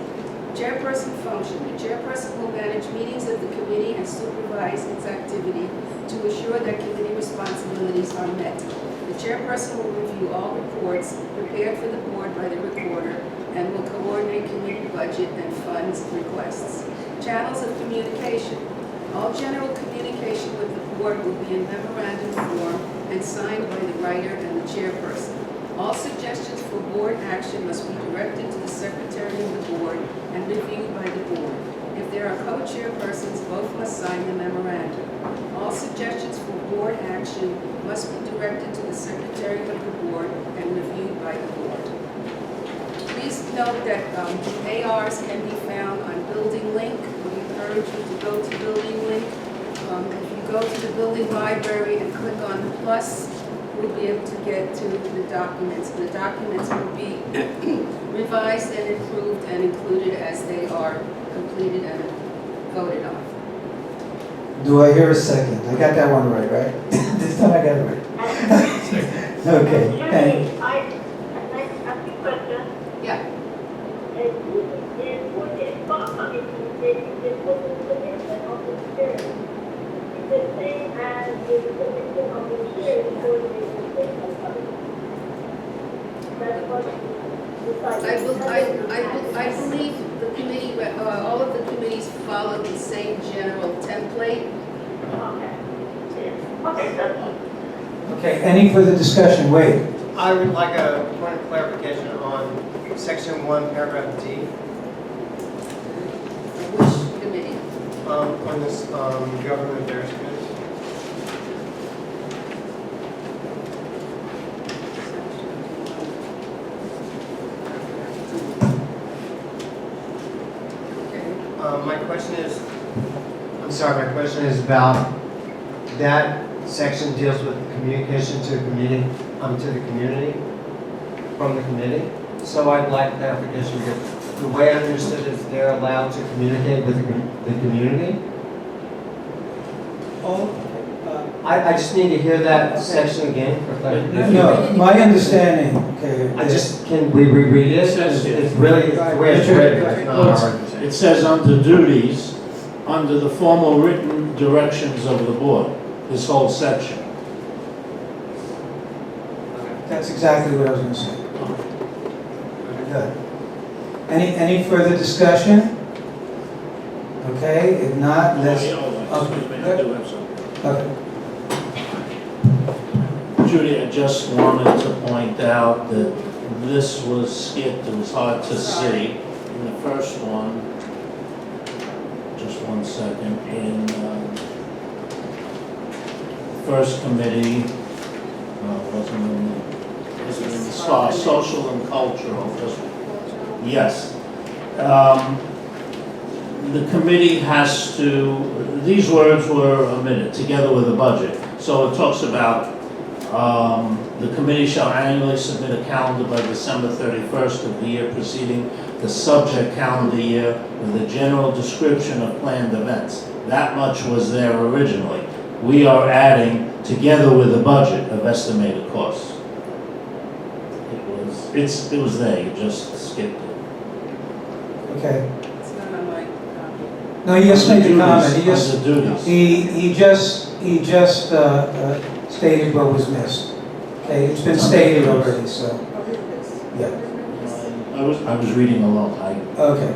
Chairperson function. The chairperson will manage meetings of the committee and supervise its activity to assure that committee responsibilities are met. The chairperson will review all reports prepared for the board by the recorder and will coordinate committee budget and funds requests. Channels of communication. All general communication with the board will be in memorandum form and signed by the writer and the chairperson. All suggestions for board action must be directed to the secretary of the board and reviewed by the board. If there are co-chairpersons, both must sign the memorandum. All suggestions for board action must be directed to the secretary of the board and reviewed by the board. Please note that ARs can be found on Building Link. We encourage you to go to Building Link. If you go to the building library and click on the plus, we'll be able to get to the documents. The documents will be revised and improved and included as they are completed and voted on. Do I hear a second? I got that one right? This time I got it right. Okay, and Judy, I'd like to ask you a question. Yeah. For the spa committee, the position of the chair is the same as the position of the chair for the station committee. That's what I believe the committee, all of the committees follow the same general template. Okay. Okay, that's all. Okay, any further discussion? Wade? I would like a point of clarification on section 1, paragraph D, Which committee? on this government affairs committee. My question is, my question is about, that section deals with communication to the community, from the committee. So I'd like clarification, because the way I understood is they're allowed to communicate with the community. I just need to hear that section again for clarification. No, my understanding, okay. Can we reread it? It's really, the way it's written, it's not hard to say. It says under duties, under the formal written directions of the board, this whole section. That's exactly what I was going to say. Good. Any further discussion? Okay, if not, let's. Excuse me, I do have something. Okay. Judy, I just wanted to point out that this was skipped, it was hard to see. In the first one, just 1 second, in the first committee, wasn't in the SPA, social and cultural, just, yes. The committee has to, these words were omitted, together with the budget. So it talks about the committee shall annually submit a calendar by December 31st of the year preceding the subject calendar year with a general description of planned events. That much was there originally. We are adding together with the budget of estimated costs. It was there, you just skipped it. Okay. It's not on my copy. No, he just made a comment. Under duties. He just stated what was missed. Okay, it's been stated already, so, yeah. I was reading along. Okay.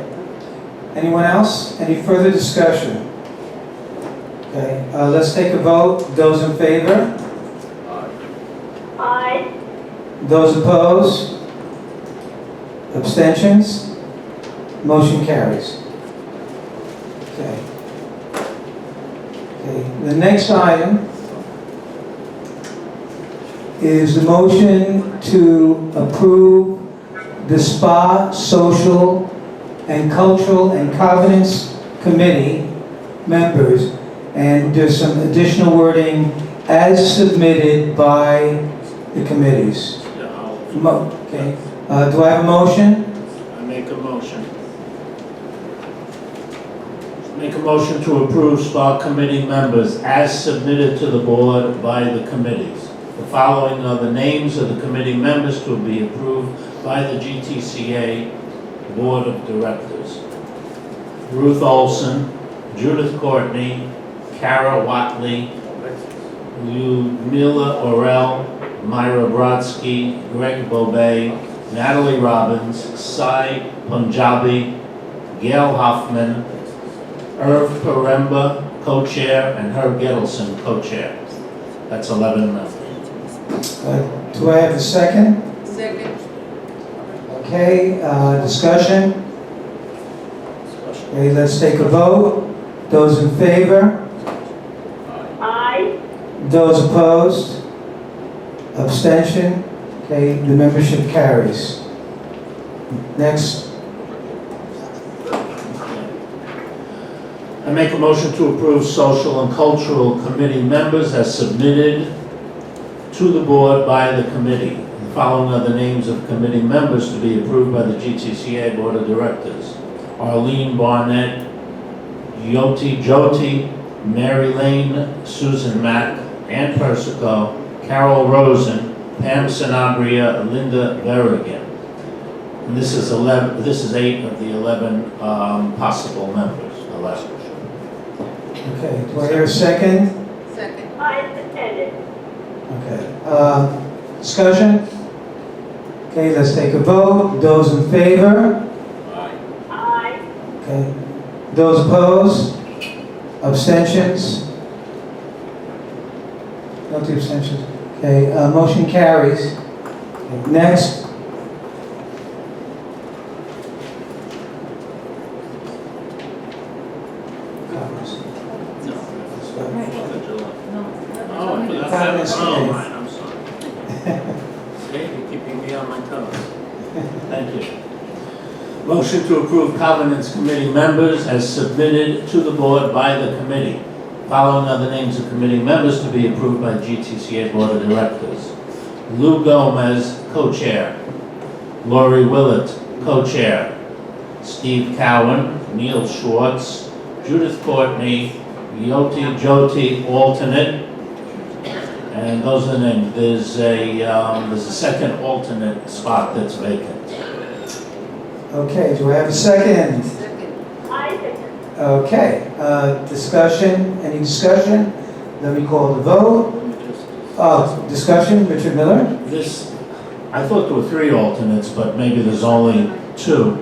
Anyone else? Any further discussion? Okay, let's take a vote. Those in favor? Aye. Those opposed? Abstentions? Motion carries. Okay. Okay, the next item is the motion to approve the SPA Social and Cultural and Covenants Committee members, and there's some additional wording as submitted by the committees. Okay, do I have a motion? I make a motion. Make a motion to approve SPA committee members as submitted to the board by the committees. The following are the names of the committee members to be approved by the GTCA Board of Directors. Ruth Olson, Judith Courtney, Kara Watley, Ludmila Orel, Myra Brodsky, Greg Bobet, Natalie Robbins, Sai Punjabi, Gail Hoffman, Irv Paremba, co-chair, and Herb Gettleson, co-chair. That's 11 members. Do I have a second? Second. Okay, discussion? Okay, let's take a vote. Those in favor? Aye. Those opposed? Abstention? Okay, the membership carries. Next. I make a motion to approve social and cultural committee members as submitted to the board by the committee. The following are the names of committee members to be approved by the GTCA Board of Directors. Arlene Barnett, Jyoti, Mary Lane, Susan Mack, Ann Persico, Carol Rosen, Pam Sanabria, Linda Berrigan. And this is 8 of the 11 possible members. 11. Okay, do I hear a second? Second. Aye, intended. Okay, discussion? Okay, let's take a vote. Those in favor? Aye. Okay. Those opposed? Abstentions? No two abstentions. Okay, motion carries. Okay, next. Oh, Comments today. I'm sorry. See, you're keeping me on my toes. Thank you. Motion to approve Covenants Committee members as submitted to the board by the committee. Following are the names of committee members to be approved by GTCA Board of Directors. Lou Gomez, co-chair. Lori Willett, co-chair. Steve Cowan, Neil Schwartz, Judith Courtney, Yoti Joti, alternate. And those are the names. There's a second alternate spot that's vacant. Okay, do I have a second? I second. Okay, discussion, any discussion? Let me call the vote. Oh, discussion, Richard Miller? I thought there were 3 alternates, but maybe there's only 2.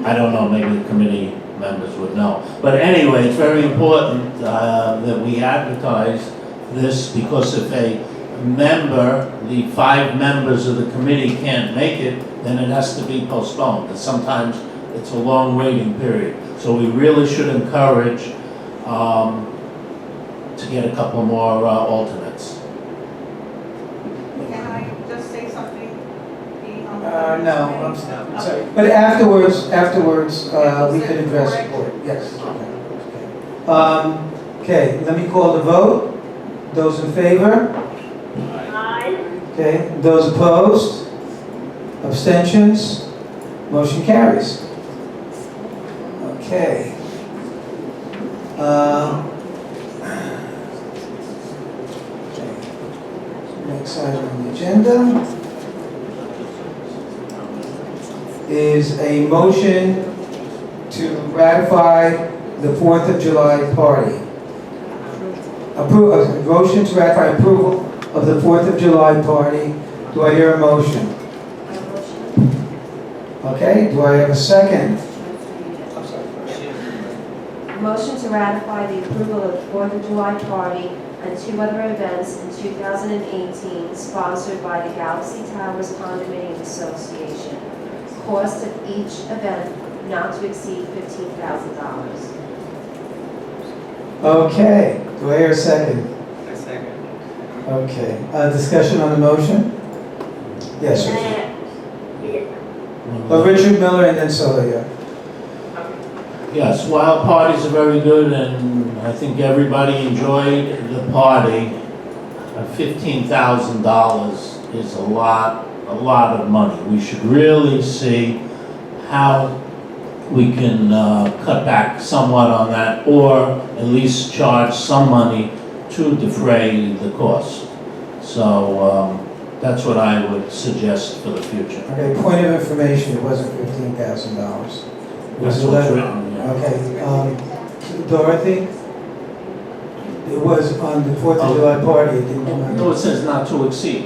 I don't know, maybe the committee members would know. But anyway, it's very important that we advertise this, because if a member, the 5 members of the committee can't make it, then it has to be postponed. And sometimes it's a long waiting period. So we really should encourage to get a couple more alternates. Can I just say something? No, I'm sorry. But afterwards, we could address the board. Yes. Okay, let me call the vote. Those in favor? Aye. Okay, those opposed? Abstentions? Motion carries. Okay. Next item on the agenda is a motion to ratify the 4th of July party. Motion to ratify approval of the 4th of July party. Do I hear a motion? Okay, do I have a second? Motion to ratify the approval of the 4th of July party and 2 other events in 2018 sponsored by the Galaxy Towers Condominium Association. Cost of each event not to exceed $15,000. Okay, do I hear a second? I second. Okay, discussion on the motion? Yes, Richard. Richard Miller and then Sylvia. Yes, wild parties are very good, and I think everybody enjoyed the party. $15,000 is a lot of money. We should really see how we can cut back somewhat on that, or at least charge some money to defray the cost. So that's what I would suggest for the future. Okay, point of information, it wasn't $15,000. It was That's what's 11. written, yeah. Okay, Dorothy? It was on the 4th of July party, it didn't come No, out. it says not to exceed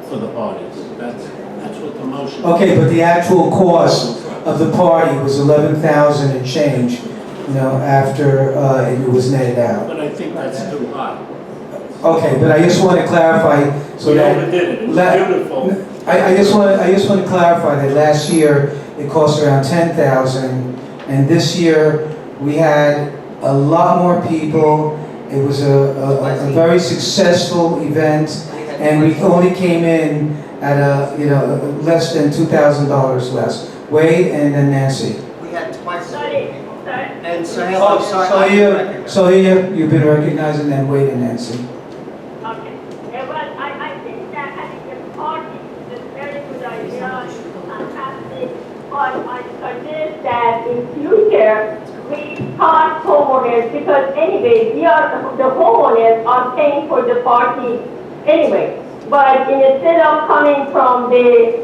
for the parties. That's what the motion. Okay, but the actual cost of the party was 11,000 and change, after it was netted out. But I think that's too high. Okay, but I just want to clarify so We that. overdid it. It was beautiful. I just want to clarify that last year it cost around 10,000, and this year we had a lot more people. It was a very successful event, and we only came in at less than $2,000 less. Wade and then Nancy. We had twice. Sorry. And Sahel, I'm sorry. So you've been recognized, and then Wade and Nancy. Okay. Well, I think that having a party is a very good idea, fantastic, but I suggest that in future, we charge homeowners, because anyway, the homeowners are paying for the party anyway. But instead of coming from the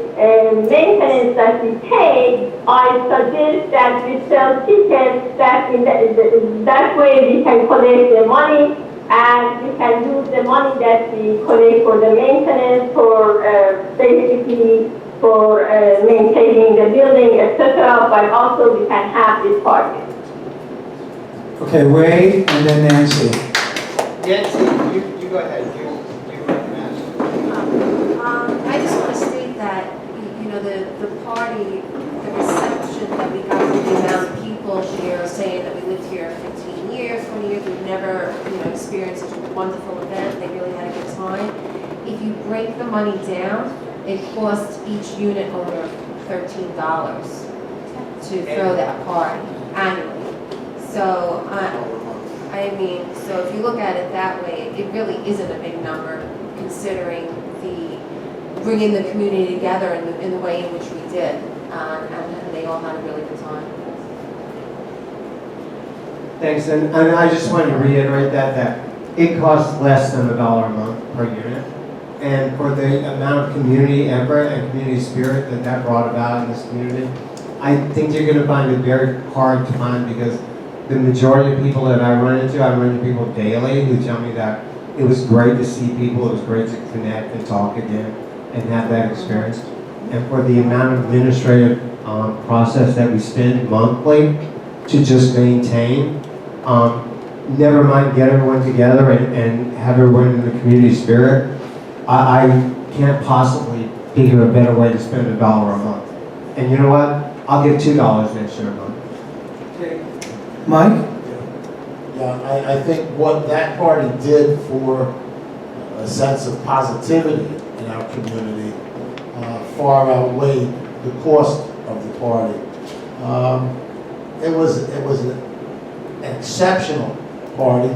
maintenance that we pay, I suggest that we sell tickets that that way we can collect the money, and we can use the money that we collect for the maintenance for basically for maintaining the building, etc., but also we can have this parking. Okay, Ray and then Nancy. Nancy, you go ahead, you recognize. I just want to state that, you know, the party, the reception that we got from the amount of people here saying that we lived here 15 years, 20 years, we've never, you know, experienced such a wonderful event, they really had a good time. If you break the money down, it costs each unit owner $13 to throw that party annually. So, I mean, so if you look at it that way, it really isn't a big number considering bringing the community together in the way in which we did. And they all had a really good time. Thanks, and I just wanted to reiterate that it costs less than $1 a month per unit. And for the amount of community effort and community spirit that brought about in this community, I think you're gonna find it very hard to find because the majority of people that I run into people daily who tell me that it was great to see people, it was great to connect and talk again and have that experience. And for the amount of administrative process that we spend monthly to just maintain, never mind get everyone together and have everyone in the community spirit, I can't possibly figure a better way to spend $1 a month. And you know what? I'll give $2 next year a month. Mike? Yeah, I think what that party did for a sense of positivity in our community far outweighed the cost of the party. It was an exceptional party.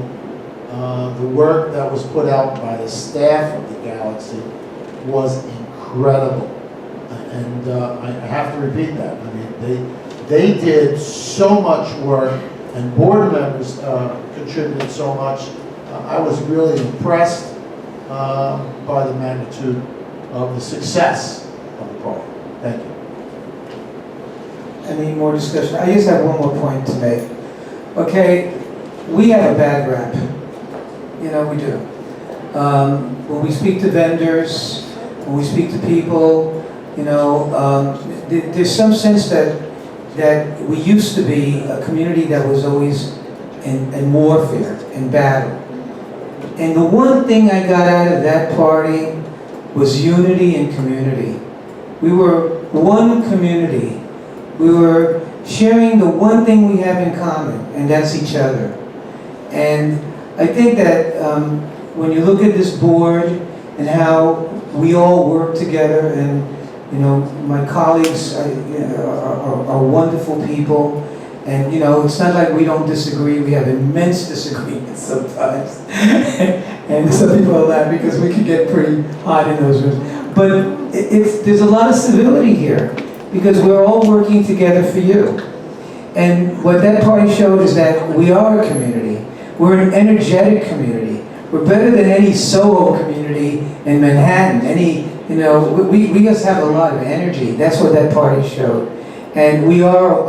The work that was put out by the staff of the Galaxy was incredible. And I have to repeat that. I mean, they did so much work, and board members contributed so much. I was really impressed by the magnitude of the success of the party. Thank you. Any more discussion? I just have one more point to make. Okay, we have a bad rap. You know, we do. When we speak to vendors, when we speak to people, you know, there's some sense that we used to be a community that was always in warfare, in battle. And the one thing I got out of that party was unity and community. We were one community. We were sharing the one thing we have in common, and that's each other. And I think that when you look at this board and how we all work together, and you know, my colleagues are wonderful people, and you know, it's not like we don't disagree. We have immense disagreements sometimes, and some people are laughing because we can get pretty hot in those rooms. But there's a lot of civility here because we're all working together for you. And what that party showed is that we are a community. We're an energetic community. We're better than any Soho community in Manhattan. You know, we just have a lot of energy. That's what that party showed. And we are,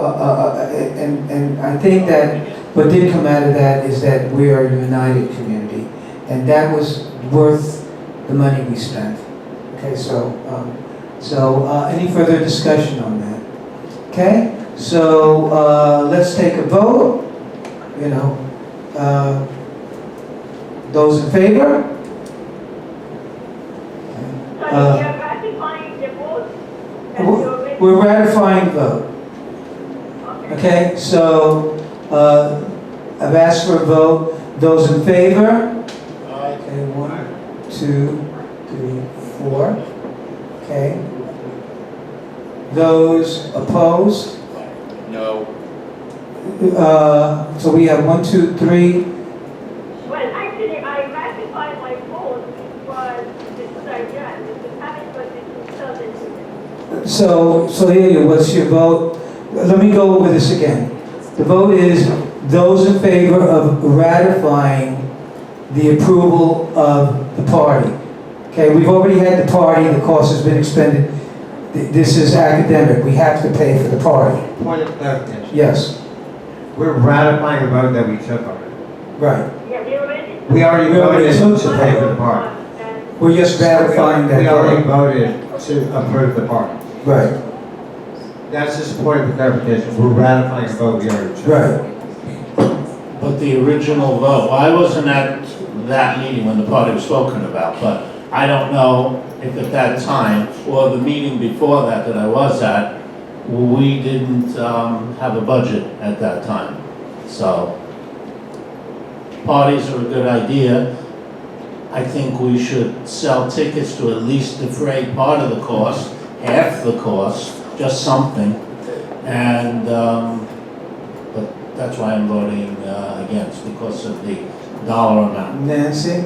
and I think that what did come out of that is that we are a united community. And that was worth the money we spent. Okay, so any further discussion on that? Okay, so let's take a vote. You know, those in favor? So you're ratifying the vote? We're ratifying the vote. Okay, so I've asked for a vote. Those in favor? Okay, 1, 2, 3, 4. Okay. Those opposed? No. So we have 1, 2, 3. Well, actually, I ratified my vote because it's a good idea. Mr. Harris was in 2002. So Leah, what's your vote? Let me go over this again. The vote is those in favor of ratifying the approval of the party. Okay, we've already had the party, the cost has been expended. This is academic, we have to pay for the party. Point of clarification. Yes. We're ratifying a vote that we took already. Right. Yeah, We already voted took to pay for the party. We're just ratifying that. We already voted to approve the party. Right, That's just a point of clarification. We're ratifying a vote we already took. right. But the original vote, I wasn't at that meeting when the party was spoken about, but I don't know if at that time, or the meeting before that I was at, we didn't have a budget at that time. So, parties are a good idea. I think we should sell tickets to at least defray part of the cost, half the cost, just something. And, but that's why I'm voting against, because of the dollar amount. Nancy,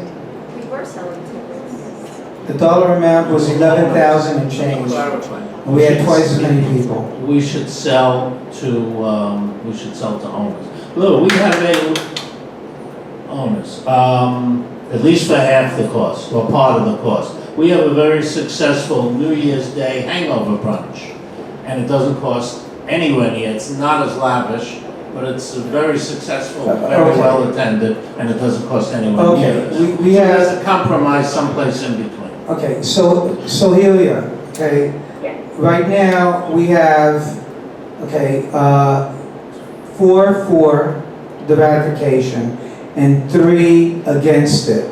We were selling tickets. the dollar amount was 11,000 and change. And we had twice as many people. We should sell to owners. Look, we have owners, at least for half the cost, or part of the cost. We have a very successful New Year's Day hangover brunch, and it doesn't cost anywhere near, it's not as lavish, but it's very successful, very Okay. well attended, and it doesn't cost anywhere near. Okay, we So have, there's a compromise someplace in between. okay, so here we are, okay? Yes. Right now, we have, okay, 4 for the ratification and 3 against it,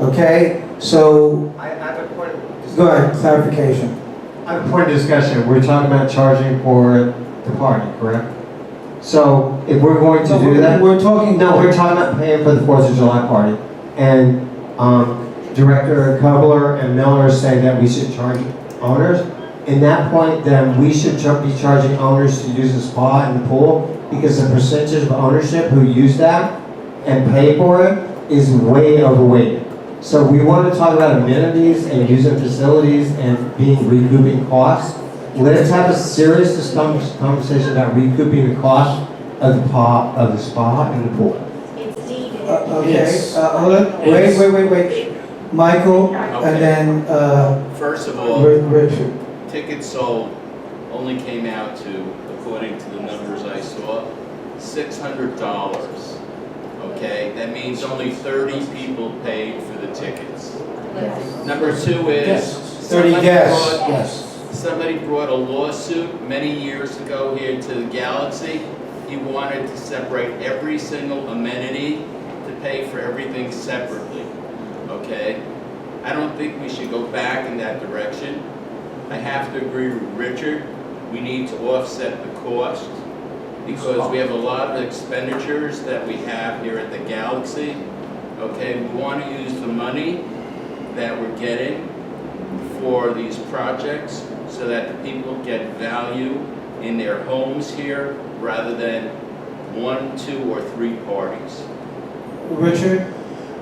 okay? So, I have a point of go ahead, clarification. I have a point of discussion. We're talking about charging for the party, correct? So if we're going to do that, We're talking, no, we're talking about paying for the 4th of July party. And Director Kubler and Miller say that we should charge owners. In that point, then we should be charging owners to use the spa and the pool, because the percentage of ownership who use that and pay for it is way overweighted. So we want to talk about amenities and using facilities and recouping costs. Let's have a serious conversation about recouping the cost of the spa and the pool. It's deeded. Okay, Yes. hold on, wait. Michael, and then, First of all, Richard. tickets sold only came out to, according to the numbers I saw, $600. Okay, that means only 30 people paid for the tickets. Number 2 is, Yes. 30 guests. Yes. somebody brought a lawsuit many years ago here to the Galaxy. He wanted to separate every single amenity to pay for everything separately. Okay? I don't think we should go back in that direction. I have to agree with Richard. We need to offset the cost because we have a lot of expenditures that we have here at the Galaxy. Okay, we want to use the money that we're getting for these projects so that the people get value in their homes here rather than 1, 2, or 3 parties. Richard?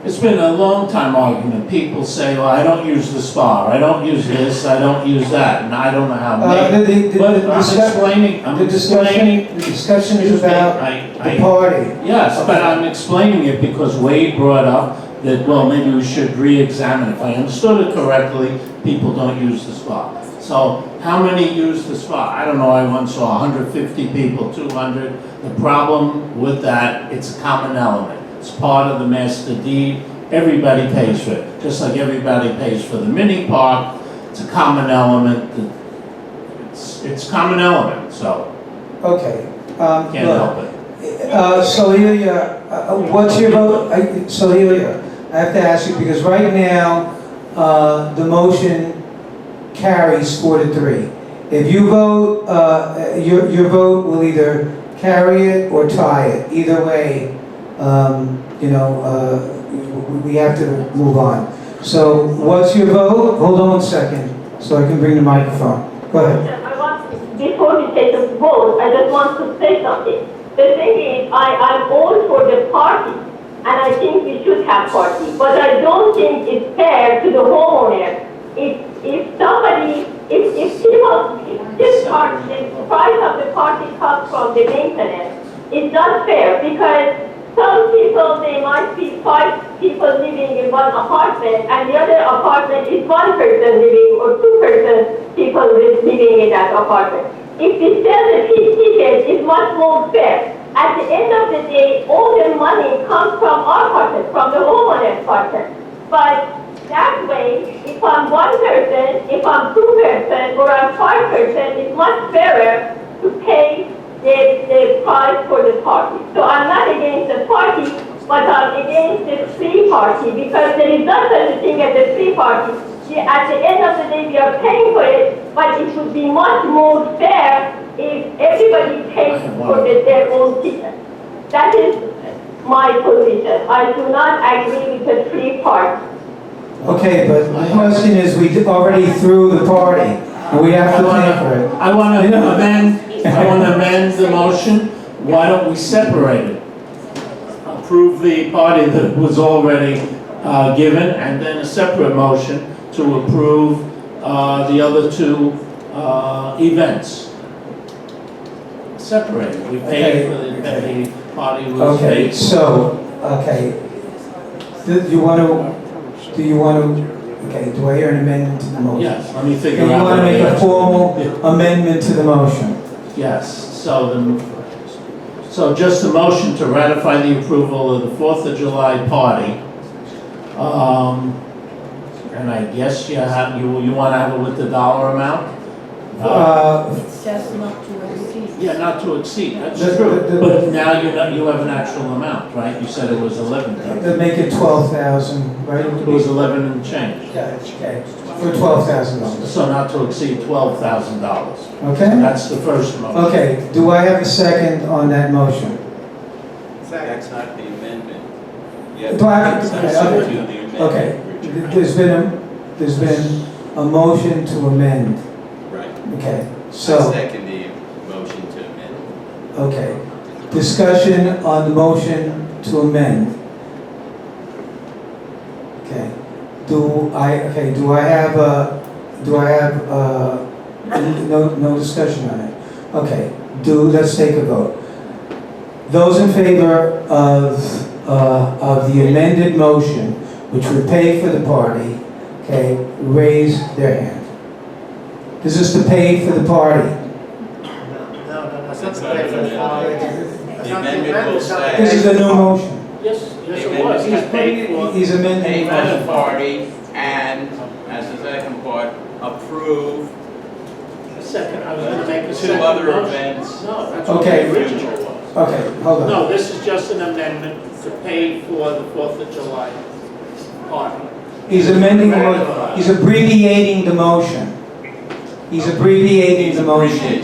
It's been a long time argument. People say, well, I don't use the spa, I don't use this, I don't use that, and I don't know how many. But I'm explaining, The discussion is about the party. Yes, but I'm explaining it because Wade brought up that, well, maybe we should re-examine. If I understood it correctly, people don't use the spa. So how many use the spa? I don't know, I once saw 150 people, 200. The problem with that, it's a common element. It's part of the master deed. Everybody pays for it. Just like everybody pays for the mini park, it's a common element. It's common element, so Okay. can't help it. Celia, what's your vote? Celia, I have to ask you, because right now, the motion carries 4-3. If you vote, your vote will either carry it or tie it. Either way, we have to move on. So what's your vote? Hold on 1 second, so I can bring the microphone. Go ahead. Before we take a vote, I just want to say something. The thing is, I'm all for the party, and I think we should have party, but I don't think it's fair to the homeowner. If this price of the party comes from the maintenance, it's not fair, because some people, they might be 5 people living in one apartment, and the other apartment is 1 person living, or 2 people living in that apartment. If we sell the ticket, it's much more fair. At the end of the day, all the money comes from our pocket, from the homeowner's pocket. But That way, if I'm one person, if I'm 2%, or I'm 5%, it's much fairer to pay the price for the party. So I'm not against the party, but I'm against the free party, because there is not such a thing as a free party. At the end of the day, we are paying for it, but it would be much more fair if everybody pays for their own ticket. That is my position. I do not agree with the free party. Okay, but the question is, we already threw the party, and we have to pay for it. I want to amend the motion. Why don't we separate it? Approve the party that was already given, and then a separate motion to approve the other two events. Separate it. We paid for the party was Okay, paid. so, okay. Do you want to, okay, do I hear an amendment to the motion? Yes, let me figure Okay, out. you want to what make it a is. formal amendment to the motion? Yes, so just a motion to ratify the approval of the 4th of July party. And I guess you want to have it with the dollar amount? It's just not to exceed. Yeah, not to exceed, that's The- true. the- But now you have an actual amount, right? You said it was 11,000. To make it 12,000, right? It was 11 and change. Yeah, okay, for $12,000. So not to exceed $12,000. Okay? That's the first motion. Okay, do I have a second on that motion? That's not the amendment. Do I have- That's okay, subject to the amendment, Okay, Richard. there's been a motion to amend, Right. okay, I so, second the motion to amend. okay. Discussion on the motion to amend. Okay, do I have no discussion on it? Okay, let's take a vote. Those in favor of the amended motion, which would pay for the party, okay, raise their hand. This is to pay for the party. No, That's that's not not an amendment. The amendment will say. This is a new motion. Yes, yes it was. He's paid for. He's amending Pay the for the motion. party and, as the second part, approve Second, I was gonna make a two second other motion. events. No, that's what Okay. the original was. Okay, hold on. No, this is just an amendment to pay for the 4th of July party. He's amending the motion. He's abbreviating the motion. He's abbreviating the motion.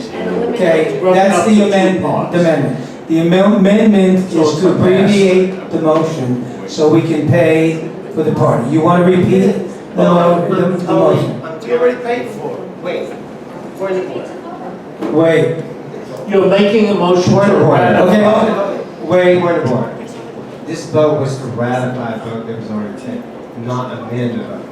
Okay, that's the amendment. The amendment is to abbreviate the motion so we can pay for the party. You want to repeat the motion? We already paid for it. Wait. Point of order. Wait, You're making a motion Point to of order. ratify. okay, wait. Point of order. This vote was to ratify a vote that was already taken, not amend a vote.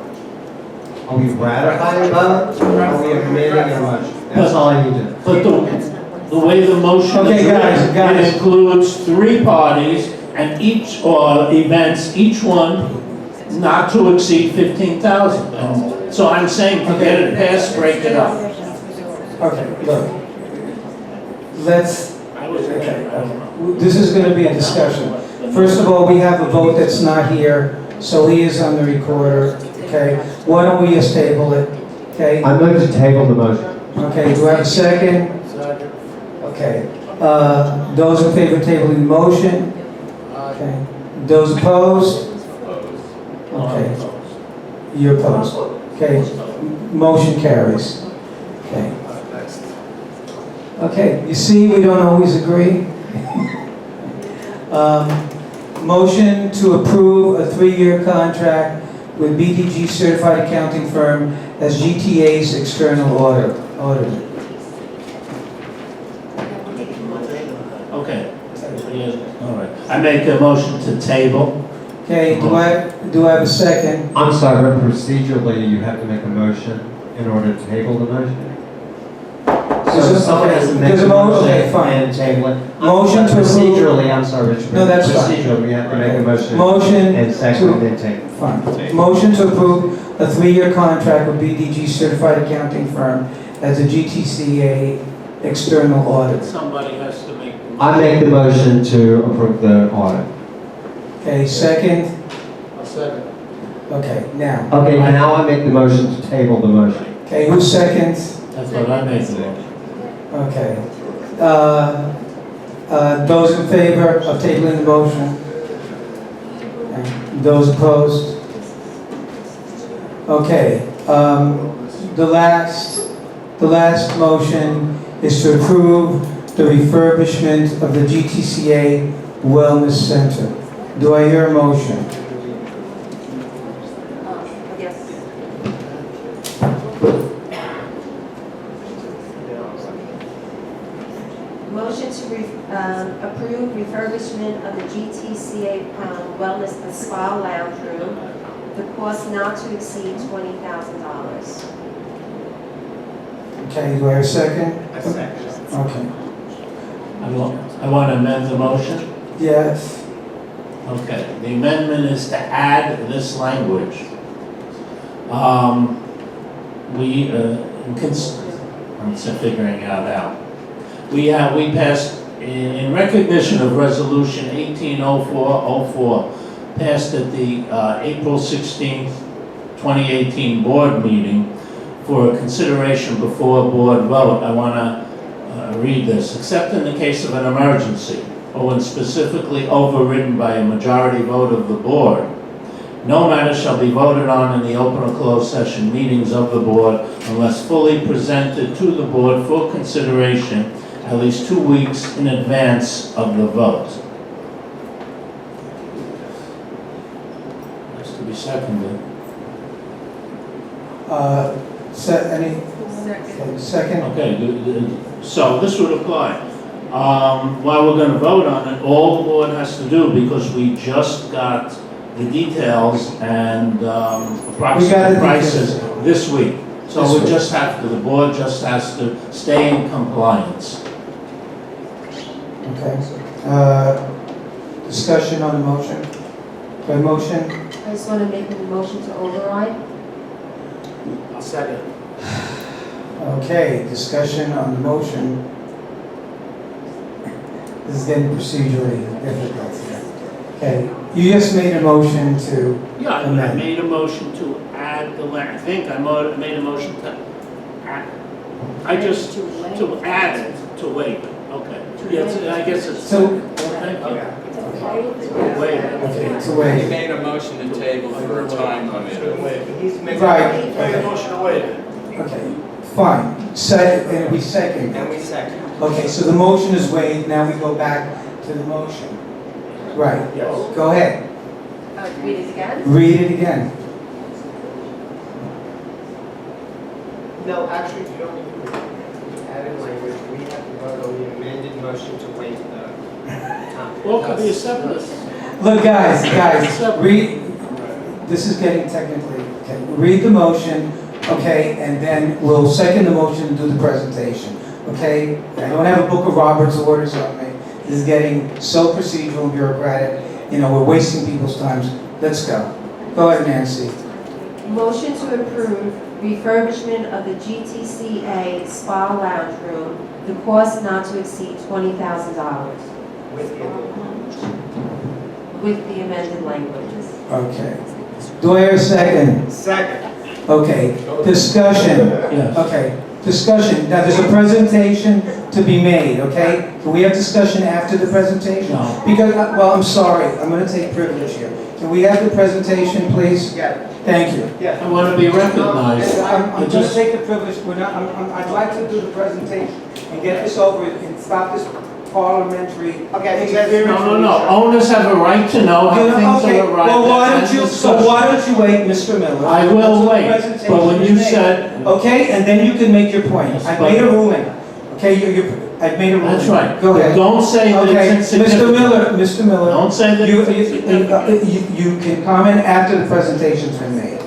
Are we ratifying a vote, or are we amending a motion? That's all I need to know. But the way the motion Okay, is written, guys. it includes 3 parties and each, or events, each one not to exceed 15,000. And so I'm saying to get it passed, break it up. Okay, look. Let's, okay, this is going to be a discussion. First of all, we have a vote that's not here, so he is on the recorder, okay? Why don't we just table it, okay? I move to table the motion. Okay, do I have a second? Second. Okay. Those in favor of tabling the motion? Okay. Those opposed? Okay. You're opposed. Okay. Motion carries. Okay. Okay, you see, we don't always agree. Motion to approve a 3-year contract with BDG Certified Accounting Firm as GTA's external auditor. Okay. All right. I make a motion to table. Okay, do I have a second? I'm sorry, but procedurally, you have to make a motion in order to table the motion? So if someone has to make There's a a motion, motion okay, fine. and table it. Motion to approve. Procedurally, I'm sorry, Richard. No, that's fine. Procedurally, we have to make a motion. Motion And second, to- and then table. Fine. Motion to approve a 3-year contract with BDG Certified Accounting Firm as a GTCA external audit. Somebody has to make. I make the motion to approve the audit. Okay, second? Second. Okay, now, Okay, now I make the motion to table the motion. okay, who's seconds? That's what I made the motion. Okay. Those in favor of tabling the motion? Those opposed? Okay, the last motion is to approve the refurbishment of the GTCA Wellness Center. Do I hear a motion? Yes. Motion to approve refurbishment of the GTCA Wellness and Spa Lounge Room, the cost not to exceed $20,000. Okay, do I hear a second? A second. Okay. I want to amend the motion. Yes. Okay, the amendment is to add this language. I'm still figuring it out. We passed, in recognition of Resolution 180404, passed at the April 16th, 2018 board meeting for consideration before a board vote. I want to read this. Except in the case of an emergency, or when specifically overridden by a majority vote of the board, no matter shall be voted on in the open or closed session meetings of the board unless fully presented to the board for consideration at least 2 weeks in advance of the vote. That's to be seconded. Second? Okay, so this would apply. While we're going to vote on it, all the board has to do, because we just got the details and approximate prices this week. So This we week. just have to, the board just has to stay in compliance. Okay. Discussion on the motion? By motion? I just want to make a motion to override. I'll second. Okay, discussion on the motion. This is getting procedurally difficult here. Okay, you just made a motion to Yeah, I amend. made a motion to add the, I think I made a motion to add, to add it, to waive it. Okay. Yeah, I guess it's. So, Thank you. okay, to waive. He made a motion to table for a time limit. He's making Right. a motion to waive it. Okay, fine. And it'll be second. And we second. Okay, so the motion is waived, now we go back to the motion. Right, Yes. go ahead. Read it again. Read it again. No, actually, you don't need to add in language. We have to vote on the amended motion to waive the time. Well, it could be a separate. Look, guys, read, this is getting technically, okay, read the motion, okay, and then we'll second the motion and do the presentation, okay? I don't have a book of Robert's orders on me. This is getting so procedural and bureaucratic, you know, we're wasting people's times. Let's go. Go ahead, Nancy. Motion to approve refurbishment of the GTCA Spa Lounge Room, the cost not to exceed $20,000 with the amended language. Okay. Do I hear a second? Second. Okay, discussion. Yes. Okay, discussion. Now, there's a presentation to be made, okay? Can we have discussion after the presentation? No. Because, well, I'm sorry, I'm gonna take privilege here. Can we have the presentation, please? Yeah. Thank you. Yeah. I want to be recognized. I'm gonna Just- take the privilege, I'd like to do the presentation and get this over and stop this parliamentary. Okay, interference No, with each other. owners have a right to know how You know, things okay, are arrived well, why at don't and you, so discussed. why don't you wait, Mr. Miller? I will until the wait, presentation but when is you made. said- Okay, and then you can make your point. Yes, I but- made a ruling. Okay, I've made a ruling. That's right. Go ahead. Don't say that Okay, it's insignificant. Mr. Miller, Don't say that you, it's insignificant. you can comment after the presentation's been made.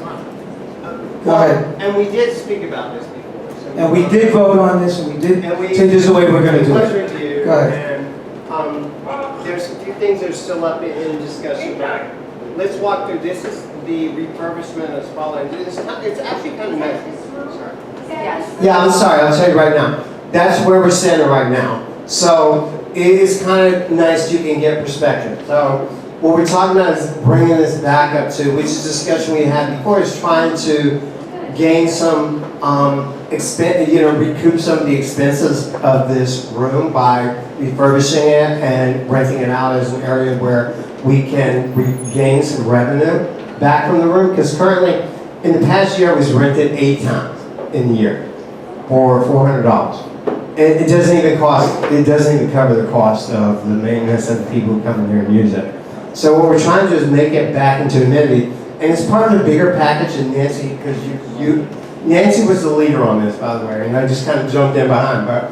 Go ahead. And we did speak about this before. So And we did vote on this, and we did And we- say this is the way we're gonna do Let's it. review. Go ahead. And, there's a few things that are still up in discussion, but let's walk through. This is the refurbishment of Spa Lounge. It's actually kind of nice. Sorry. Yes. Yeah, I'm sorry, I'll tell you right now. That's where we're standing right now. So it is kind of nice you can get perspective. So what we're talking about is bringing this back up to, which is a discussion we had before, is trying to gain some, recoup some of the expenses of this room by refurbishing it and renting it out as an area where we can regain some revenue back from the room. Because currently, in the past year, it was rented 8 times in the year for $400. It doesn't even cover the cost of the maintenance and the people who come in here and use it. So what we're trying to do is make it back into amenity, and it's part of a bigger package. And Nancy, because Nancy was the leader on this, by the way, and I just kind of jumped in behind. But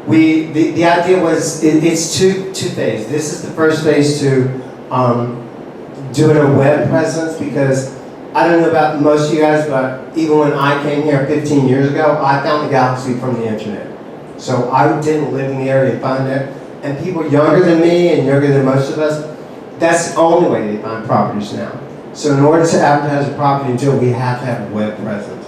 the idea was it's two phases. This is the first phase to doing a web presence, because I don't know about most of you guys, but even when I came here 15 years ago, I found the Galaxy from the internet. So I didn't live in the area to find it. And people younger than me and younger than most of us, that's the only way they find properties now. So in order to advertise a property in Jill, we have to have a web presence.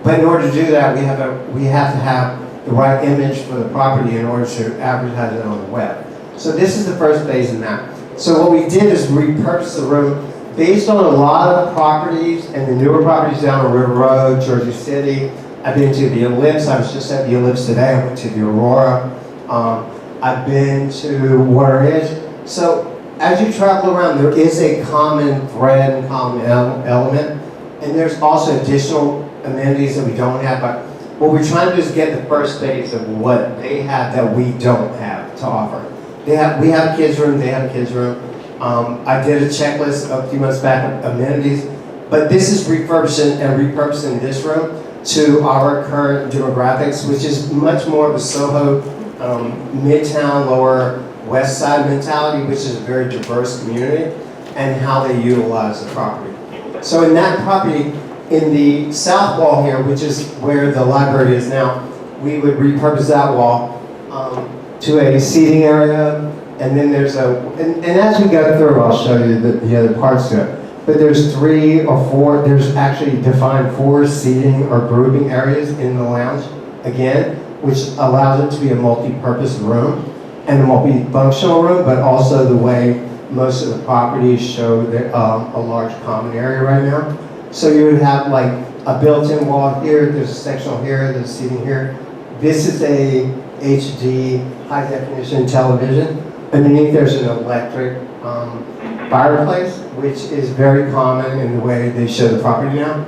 But in order to do that, we have to have the right image for the property in order to advertise it on the web. So this is the first phase in that. So what we did is repurpose the room based on a lot of properties and the newer properties down on River Road, Jersey City. I've been to the Ellipse. I was just at the Ellipse today. I went to the Aurora. I've been to Water Edge. So as you travel around, there is a common thread and common element. And there's also additional amenities that we don't have. But what we're trying to do is get the first phase of what they have that we don't have to offer. We have a kids room. They have a kids room. I did a checklist a few months back of amenities, but this is repurposing this room to our current demographics, which is much more of a Soho, Midtown, Lower West Side mentality, which is a very diverse community, and how they utilize the property. So in that property, in the south wall here, which is where the library is now, we would repurpose that wall to a seating area. And then there's and as we go through, I'll show you the other parts to it. But there's 3 or 4, there's actually defined 4 seating or grouping areas in the lounge, again, which allows it to be a multi-purpose room and a multi-functional room, but also the way most of the properties show a large common area right now. So you would have like a built-in wall here, there's a sectional here, there's seating here. This is a HD high-definition television. Underneath there's an electric fireplace, which is very common in the way they show the property now.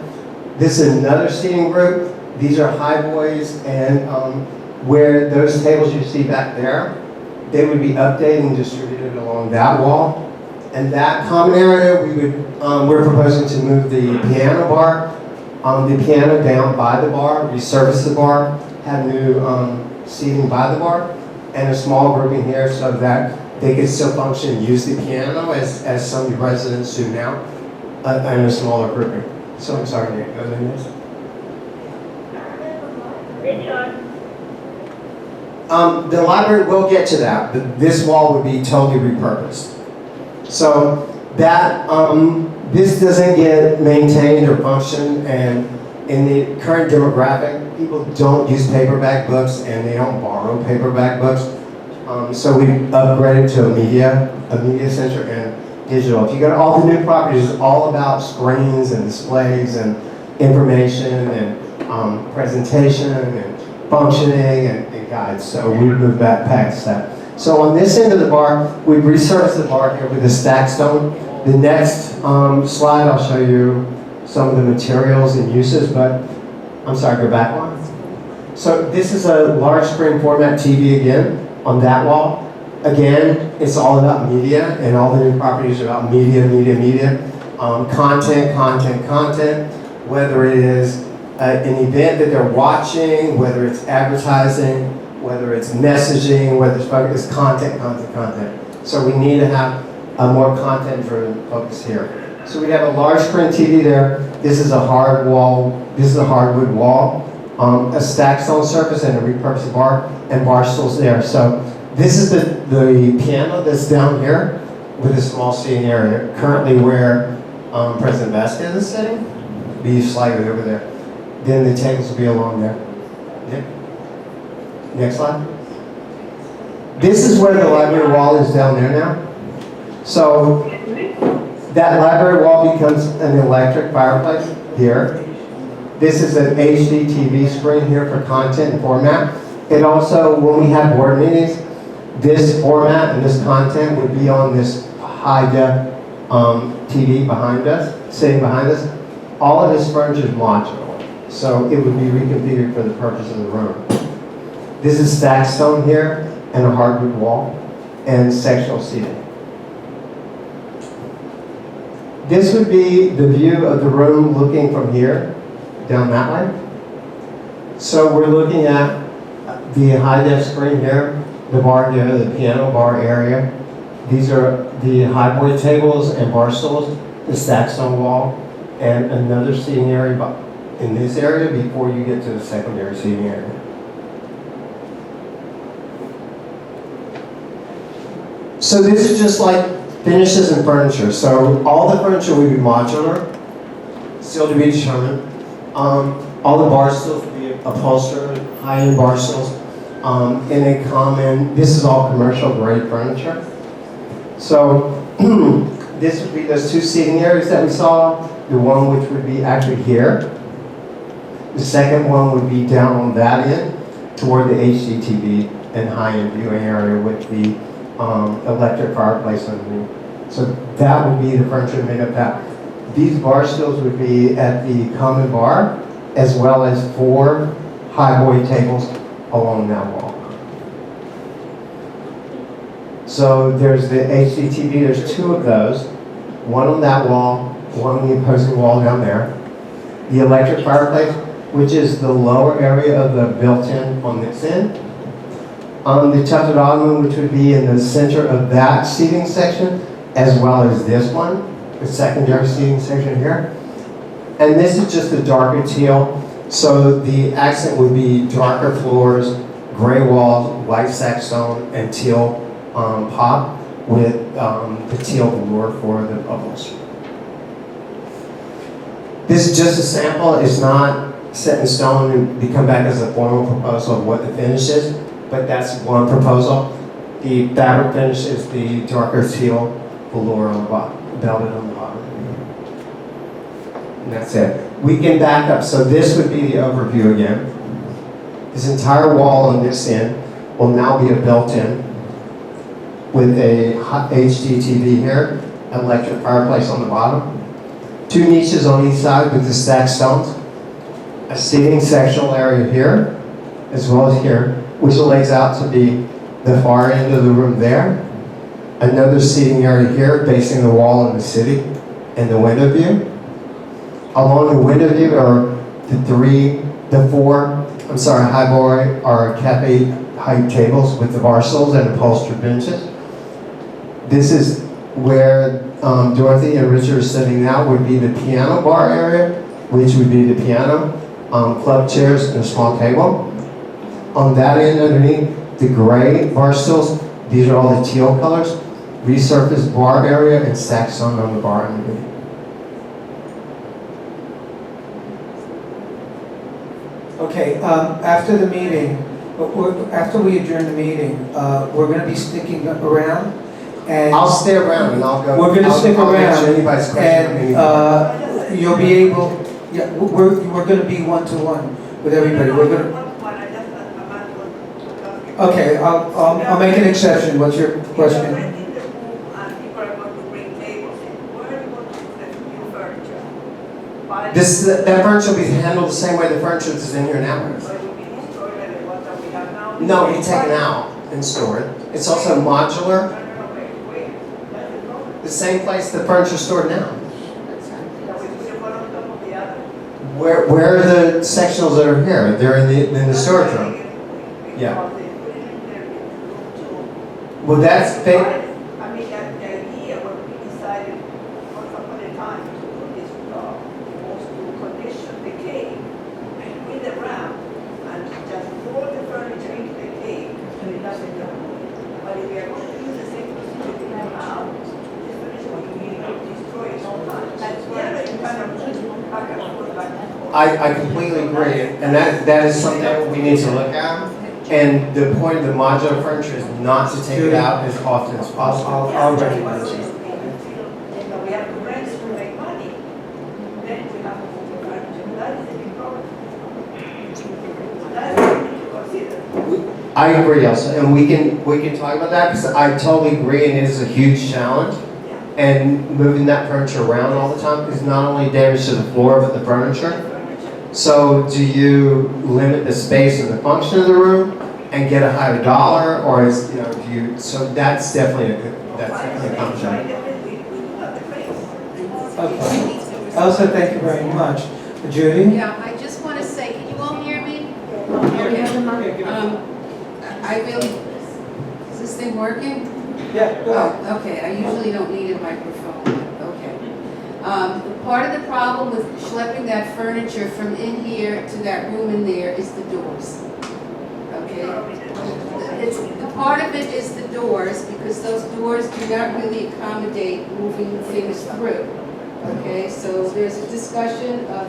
This is another seating group. These are high boys, and where those tables you see back there, they would be updated and distributed along that wall. And that common area, we're proposing to move the piano bar, the piano down by the bar, resurface the bar, have new seating by the bar, and a small grouping here so that they can still function and use the piano as some residents do now, and a smaller grouping. So I'm sorry, Nick, go ahead. Richard? The library will get to that, but this wall would be totally repurposed. So that, this doesn't get maintained or function, and in the current demographic, people don't use paperback books and they don't borrow paperback books. So we upgraded to a media center and digital. If you go to all the new properties, it's all about screens and displays and information and presentation and functioning and guides. So we moved back past that. So on this end of the bar, we've resurfaced the bar here with a stack stone. The next slide, I'll show you some of the materials and uses, but I'm sorry, go back one. So this is a large screen format TV again on that wall. Again, it's all about media, and all the new properties are about media. Content, whether it is an event that they're watching, whether it's advertising, whether it's messaging, whether it's content. So we need to have a more content-driven focus here. So we have a large screen TV there. This is a hardwood wall, a stacked stone surface, and a repurposed bar, and bar stools there. So this is the piano that's down here with a small seating area. Currently where President Vasquez is sitting, be slightly over there. Then the tables will be along there. Yeah. Next slide. This is where the library wall is down there now. So that library wall becomes an electric fireplace here. This is an HD TV screen here for content and format. It also, when we have board meetings, this format and this content would be on this high-def TV behind us, sitting behind us. All of this furniture is modular, so it would be reconfigured for the purpose of the room. This is stacked stone here and a hardwood wall and sectional seating. This would be the view of the room looking from here down that way. So we're looking at the high-def screen here, the bar here, the piano bar area. These are the highboy tables and bar stools, the stacked stone wall, and another seating area in this area before you get to the secondary seating area. So this is just like finishes and furniture. So all the furniture would be modular, still to be determined. All the bar stools would be upholstered, high-end bar stools, in a common, this is all commercial grade furniture. So this would be those two seating areas that we saw. The one which would be actually here. The second one would be down on that end toward the HDTV and high-end viewing area with the electric fireplace underneath. So that would be the furniture made up that. These bar stools would be at the common bar, as well as 4 highboy tables along that wall. So there's the HDTV, there's 2 of those, one on that wall, one on the opposing wall down there. The electric fireplace, which is the lower area of the built-in on this end. The tufted ottoman, which would be in the center of that seating section, as well as this one, the secondary seating section here. And this is just the darker teal. So the accent would be darker floors, gray walls, white saxstone, and teal pop with the teal velour for the upholstery. This is just a sample. It's not set in stone and be come back as a formal proposal of what the finish is, but that's one proposal. The fabric finish is the darker teal velour on the bottom, velvet on the bottom. And that's it. We can back up. So this would be the overview again. This entire wall on this end will now be a built-in with a HD TV here, electric fireplace on the bottom, 2 niches on each side with the stacked stones, a seating sectional area here, as well as here, which lays out to be the far end of the room there, another seating area here facing the wall in the city, and the window view. Along the window view are the 4 highboy or cafe height tables with the bar stools and upholstered benches. This is where Dorothy and Richard are sitting now, would be the piano bar area, which would be the piano, club chairs, and a small table. On that end underneath, the gray bar stools, these are all the teal colors, resurfaced bar area, and stacked stone on the bar underneath. Okay, after the meeting, after we adjourn the meeting, we're going to be sticking around, and I'll stay around and I'll go. we're going to stick I'll around, answer anybody's question. and you'll be able. Yeah, we're going to be one-to-one with everybody. We're going to. Okay, I'll make an exception. What's your question? That furniture will be handled the same way the furniture that's in here now. No, it'll be taken out and stored. It's also modular. The same place the furniture's stored now. Where are the sectionals that are here? They're in the storage room. Yeah. Well, that's they. I mean, the idea when we decided once upon a time to do this was to condition the cave with the ramp and just pour the furniture into the cave so it doesn't go. But if we are going to use the same procedure we have now, this furniture will be destroyed all the time. And the other you kind of back and forth, back and forth. I completely agree, and that is something we need to look at. And the point of the modular furniture is not to take it out as often as possible. I'll recognize you. I agree also, and we can talk about that, because I totally agree, and it is a huge challenge. And moving that furniture around all the time is not only damage to the floor, but the furniture. So do you limit the space and the function of the room and get a higher dollar, or is, you know, do you, so that's definitely a conversation. Okay. Elsa, thank you very much. Judy? Yeah, I just want to say, can you all hear me? Okay. I really, is this thing working? Yeah, go ahead. Oh, okay, I usually don't need a microphone, but okay. Part of the problem with schlepping that furniture from in here to that room in there is the doors. Okay? Part of it is the doors, because those doors do not really accommodate moving things through. Okay, so there's a discussion of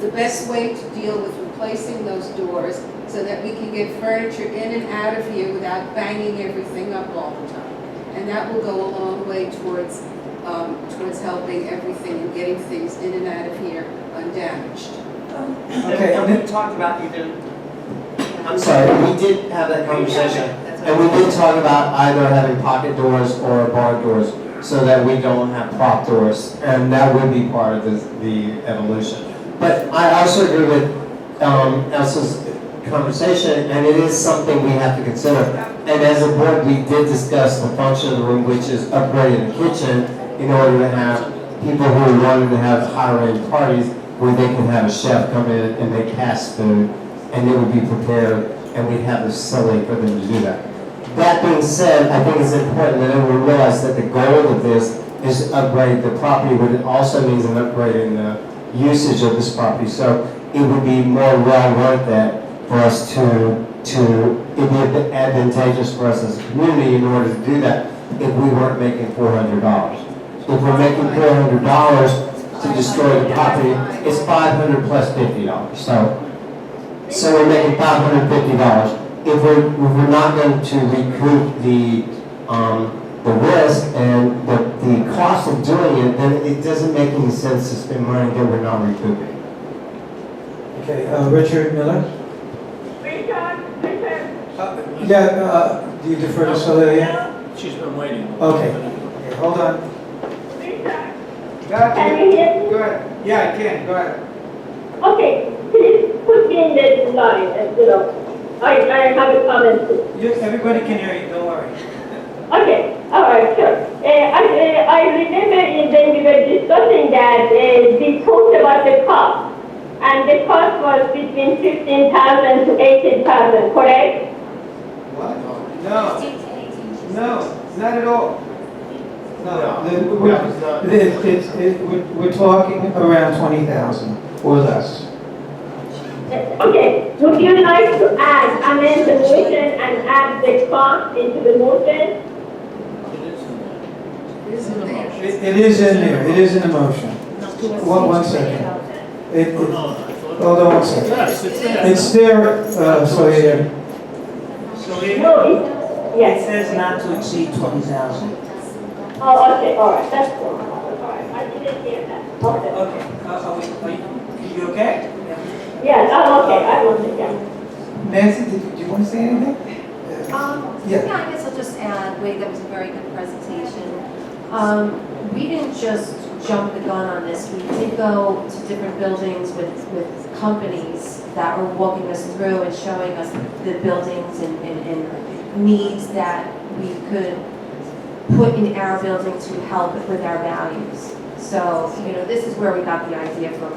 the best way to deal with replacing those doors so that we can get furniture in and out of here without banging everything up all the time. And that will go a long way towards helping everything and getting things in and out of here undamaged. Okay, and then, talked about either. I'm sorry, we did have that conversation, and we did talk about either having pocket doors or barn doors, so that we don't have prop doors, and that would be part of the evolution. But I also agree with Elsa's conversation, and it is something we have to consider. And as a board, we did discuss the function of the room, which is upgrading the kitchen in order to have people who wanted to have higher-end parties where they can have a chef come in and they pass food, and it would be prepared, and we'd have the facility for them to do that. That being said, I think it's important that everyone realize that the goal of this is to upgrade the property, but it also means an upgrade in the usage of this property. So it would be more well worth that for us it'd be a bit advantageous for us as a community in order to do that if we weren't making $400. If we're making $400 to destroy the property, it's $500 plus $50. So we're making $550. If we're not going to recoup the risk and the cost of doing it, then it doesn't make any sense to spend money that we're not recouping. okay, Richard Miller? Richard. Do you defer to Celia? She's been waiting. Okay, hold on. Richard. Can you hear me? Go ahead. Yeah, I can, go ahead. Okay, please put me in the line, I have a comment too. Everybody can hear you, don't worry. Okay, all right, sure. I remember when we were discussing that, we talked about the cost, and the cost was between 15,000 to 18,000, correct? What? No, not at all. We're talking around 20,000 or less. Okay, would you like to amend the motion and add the cost into the motion? It is in there, it is in the motion. One second. Hold on one second. Yes, it's there. It's there, so yeah. No, yes. It says not to exceed 20,000. Oh, okay, all right, that's cool. All right, I didn't hear that. Okay. Okay, are you okay? Yes, I'm okay, yeah. Nancy, did you want to say anything? Yeah, I guess I'll just add, Wade, that was a very good presentation. We didn't just jump the gun on this. We did go to different buildings with companies that were walking us through and showing us the buildings and needs that we could put in our building to help with our values. So, this is where we got the idea from.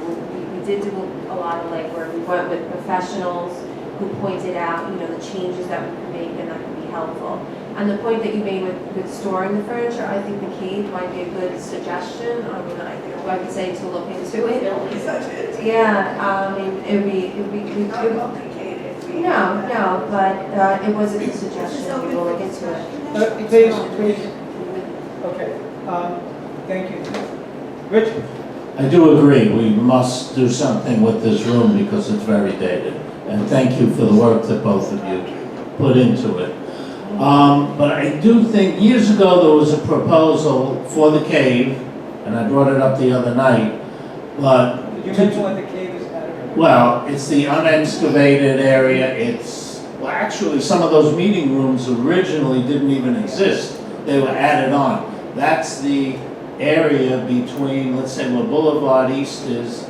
We did do a lot of legwork. We went with professionals who pointed out, the changes that we could make and that could be helpful. And the point that you made with storing the furniture, I think the cave might be a good suggestion. I would say to look into it. Yeah, it would be complicated. No, but it was a good suggestion. We will look into it. Please. Okay, thank you. Richard? I do agree, we must do something with this room because it's very dated. And thank you for the work that both of you put into it. But I do think years ago there was a proposal for the cave, and I brought it up the other night, but... You mentioned what the cave is at. Well, it's the unexcavated area, it's Well, actually, some of those meeting rooms originally didn't even exist. They were added on. That's the area between, let's say, where Boulevard East is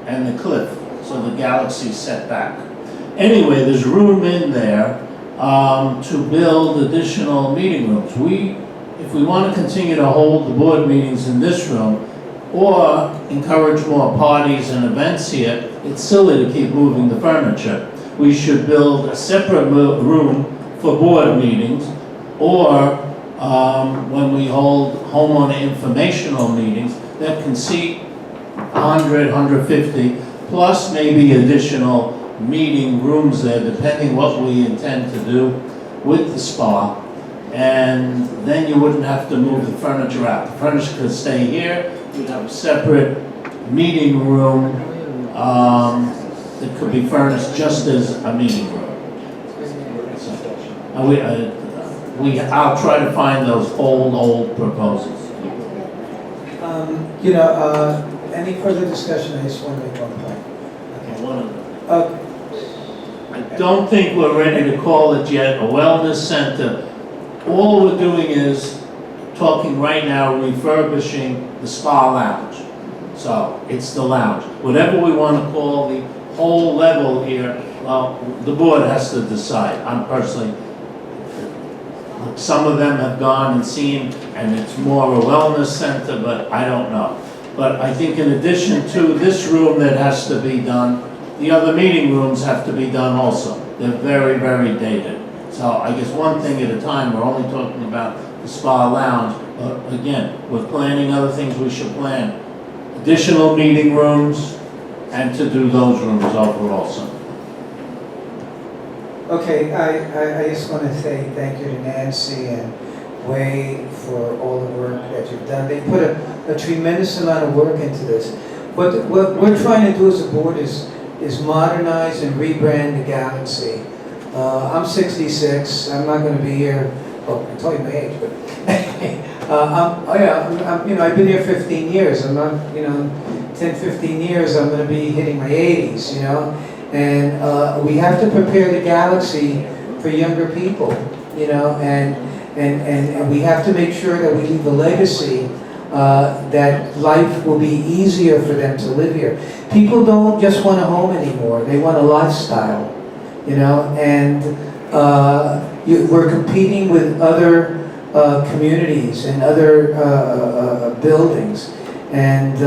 and the cliff. So the Galaxy's set back. Anyway, there's room in there to build additional meeting rooms. If we want to continue to hold the board meetings in this room or encourage more parties and events here, it's silly to keep moving the furniture. We should build a separate room for board meetings, or when we hold homeowner informational meetings that can seat 100, 150, plus maybe additional meeting rooms there, depending what we intend to do with the spa. And then you wouldn't have to move the furniture out. The furniture could stay here. We'd have a separate meeting room that could be furnished just as a meeting room. So, I'll try to find those old proposals. Any further discussion? I just want to make one point. Okay. I don't think we're ready to call it yet a wellness center. All we're doing is talking right now, refurbishing the spa lounge. So it's the lounge. Whatever we want to call the whole level here, well, the board has to decide. I'm personally, some of them have gone and seen, and it's more a wellness center, but I don't know. But I think in addition to this room that has to be done, the other meeting rooms have to be done also. They're very, very dated. So I guess one thing at a time. We're only talking about the spa lounge. But again, we're planning other things we should plan. Additional meeting rooms, and to do those rooms over also. Okay, I just want to say thank you to Nancy and Wade for all the work that you've done. They put a tremendous amount of work into this. What we're trying to do as a board is modernize and rebrand the Galaxy. I'm 66. I'm not going to be here. Oh, I told you my age, but I've been here 15 years. I'm not, 10, 15 years. I'm going to be hitting my 80s. And we have to prepare the Galaxy for younger people. And we have to make sure that we leave a legacy that life will be easier for them to live here. People don't just want a home anymore. They want a lifestyle, and we're competing with other communities and other buildings. And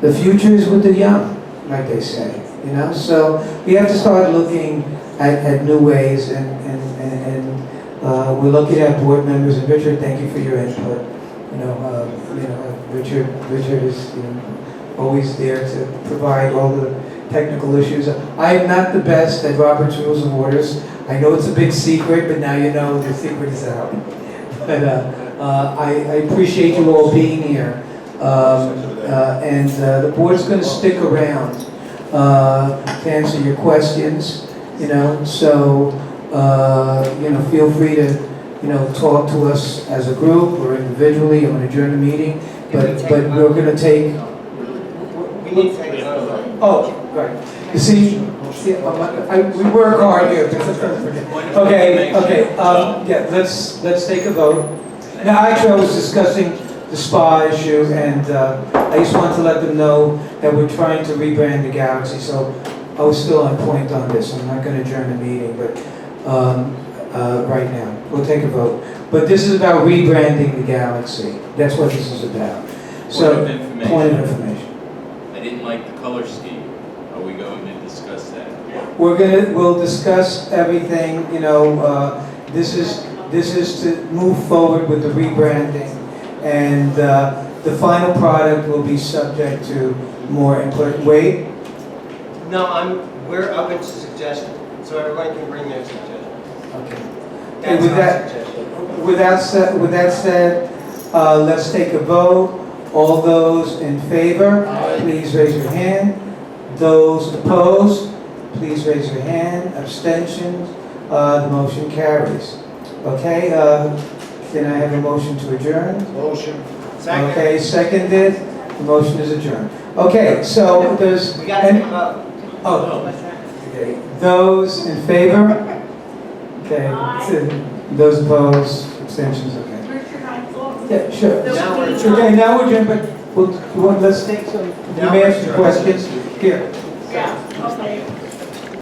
the future is with the young, like they say, So we have to start looking at new ways, and we're looking at board members. And Richard, thank you for your input. Richard is always there to provide all the technical issues. I am not the best at Robert's Rules of Orders. I know it's a big secret, but now you know the secret is out. But I appreciate you all being here. And the board's going to stick around to answer your questions. So feel free to talk to us as a group or individually or adjourn the meeting. But we're going to take. We need to take another. Oh, right. You see, we work hard here. Okay. Yeah, let's take a vote. Now, actually, I was discussing the spa issue, and I just want to let them know that we're trying to rebrand the Galaxy. So I was still on point on this. I'm not going to adjourn the meeting, but right now we'll take a vote. But this is about rebranding the Galaxy. That's what this is about. So, point of information. I didn't like the color scheme. Are we going to discuss that? We'll discuss everything. This is to move forward with the rebranding, and the final product will be subject to more input. Wait. No, we're open to suggestions, so everybody can bring their suggestions. Okay. That's our suggestion. With that said, let's take a vote. All those in favor, please raise your hand. Those opposed, please raise your hand. Abstentions, the motion carries. Okay, can I have a motion to adjourn? Motion. Second. Okay, seconded. The motion is adjourned. Okay, so there's. We got to take a vote. Oh, okay. Those in favor? Okay, Aye. so those opposed, abstentions, okay. Richard, I thought. Yeah, sure. Now we're Okay, now we're doing, but let's take some, you may have some questions. Here. Yeah.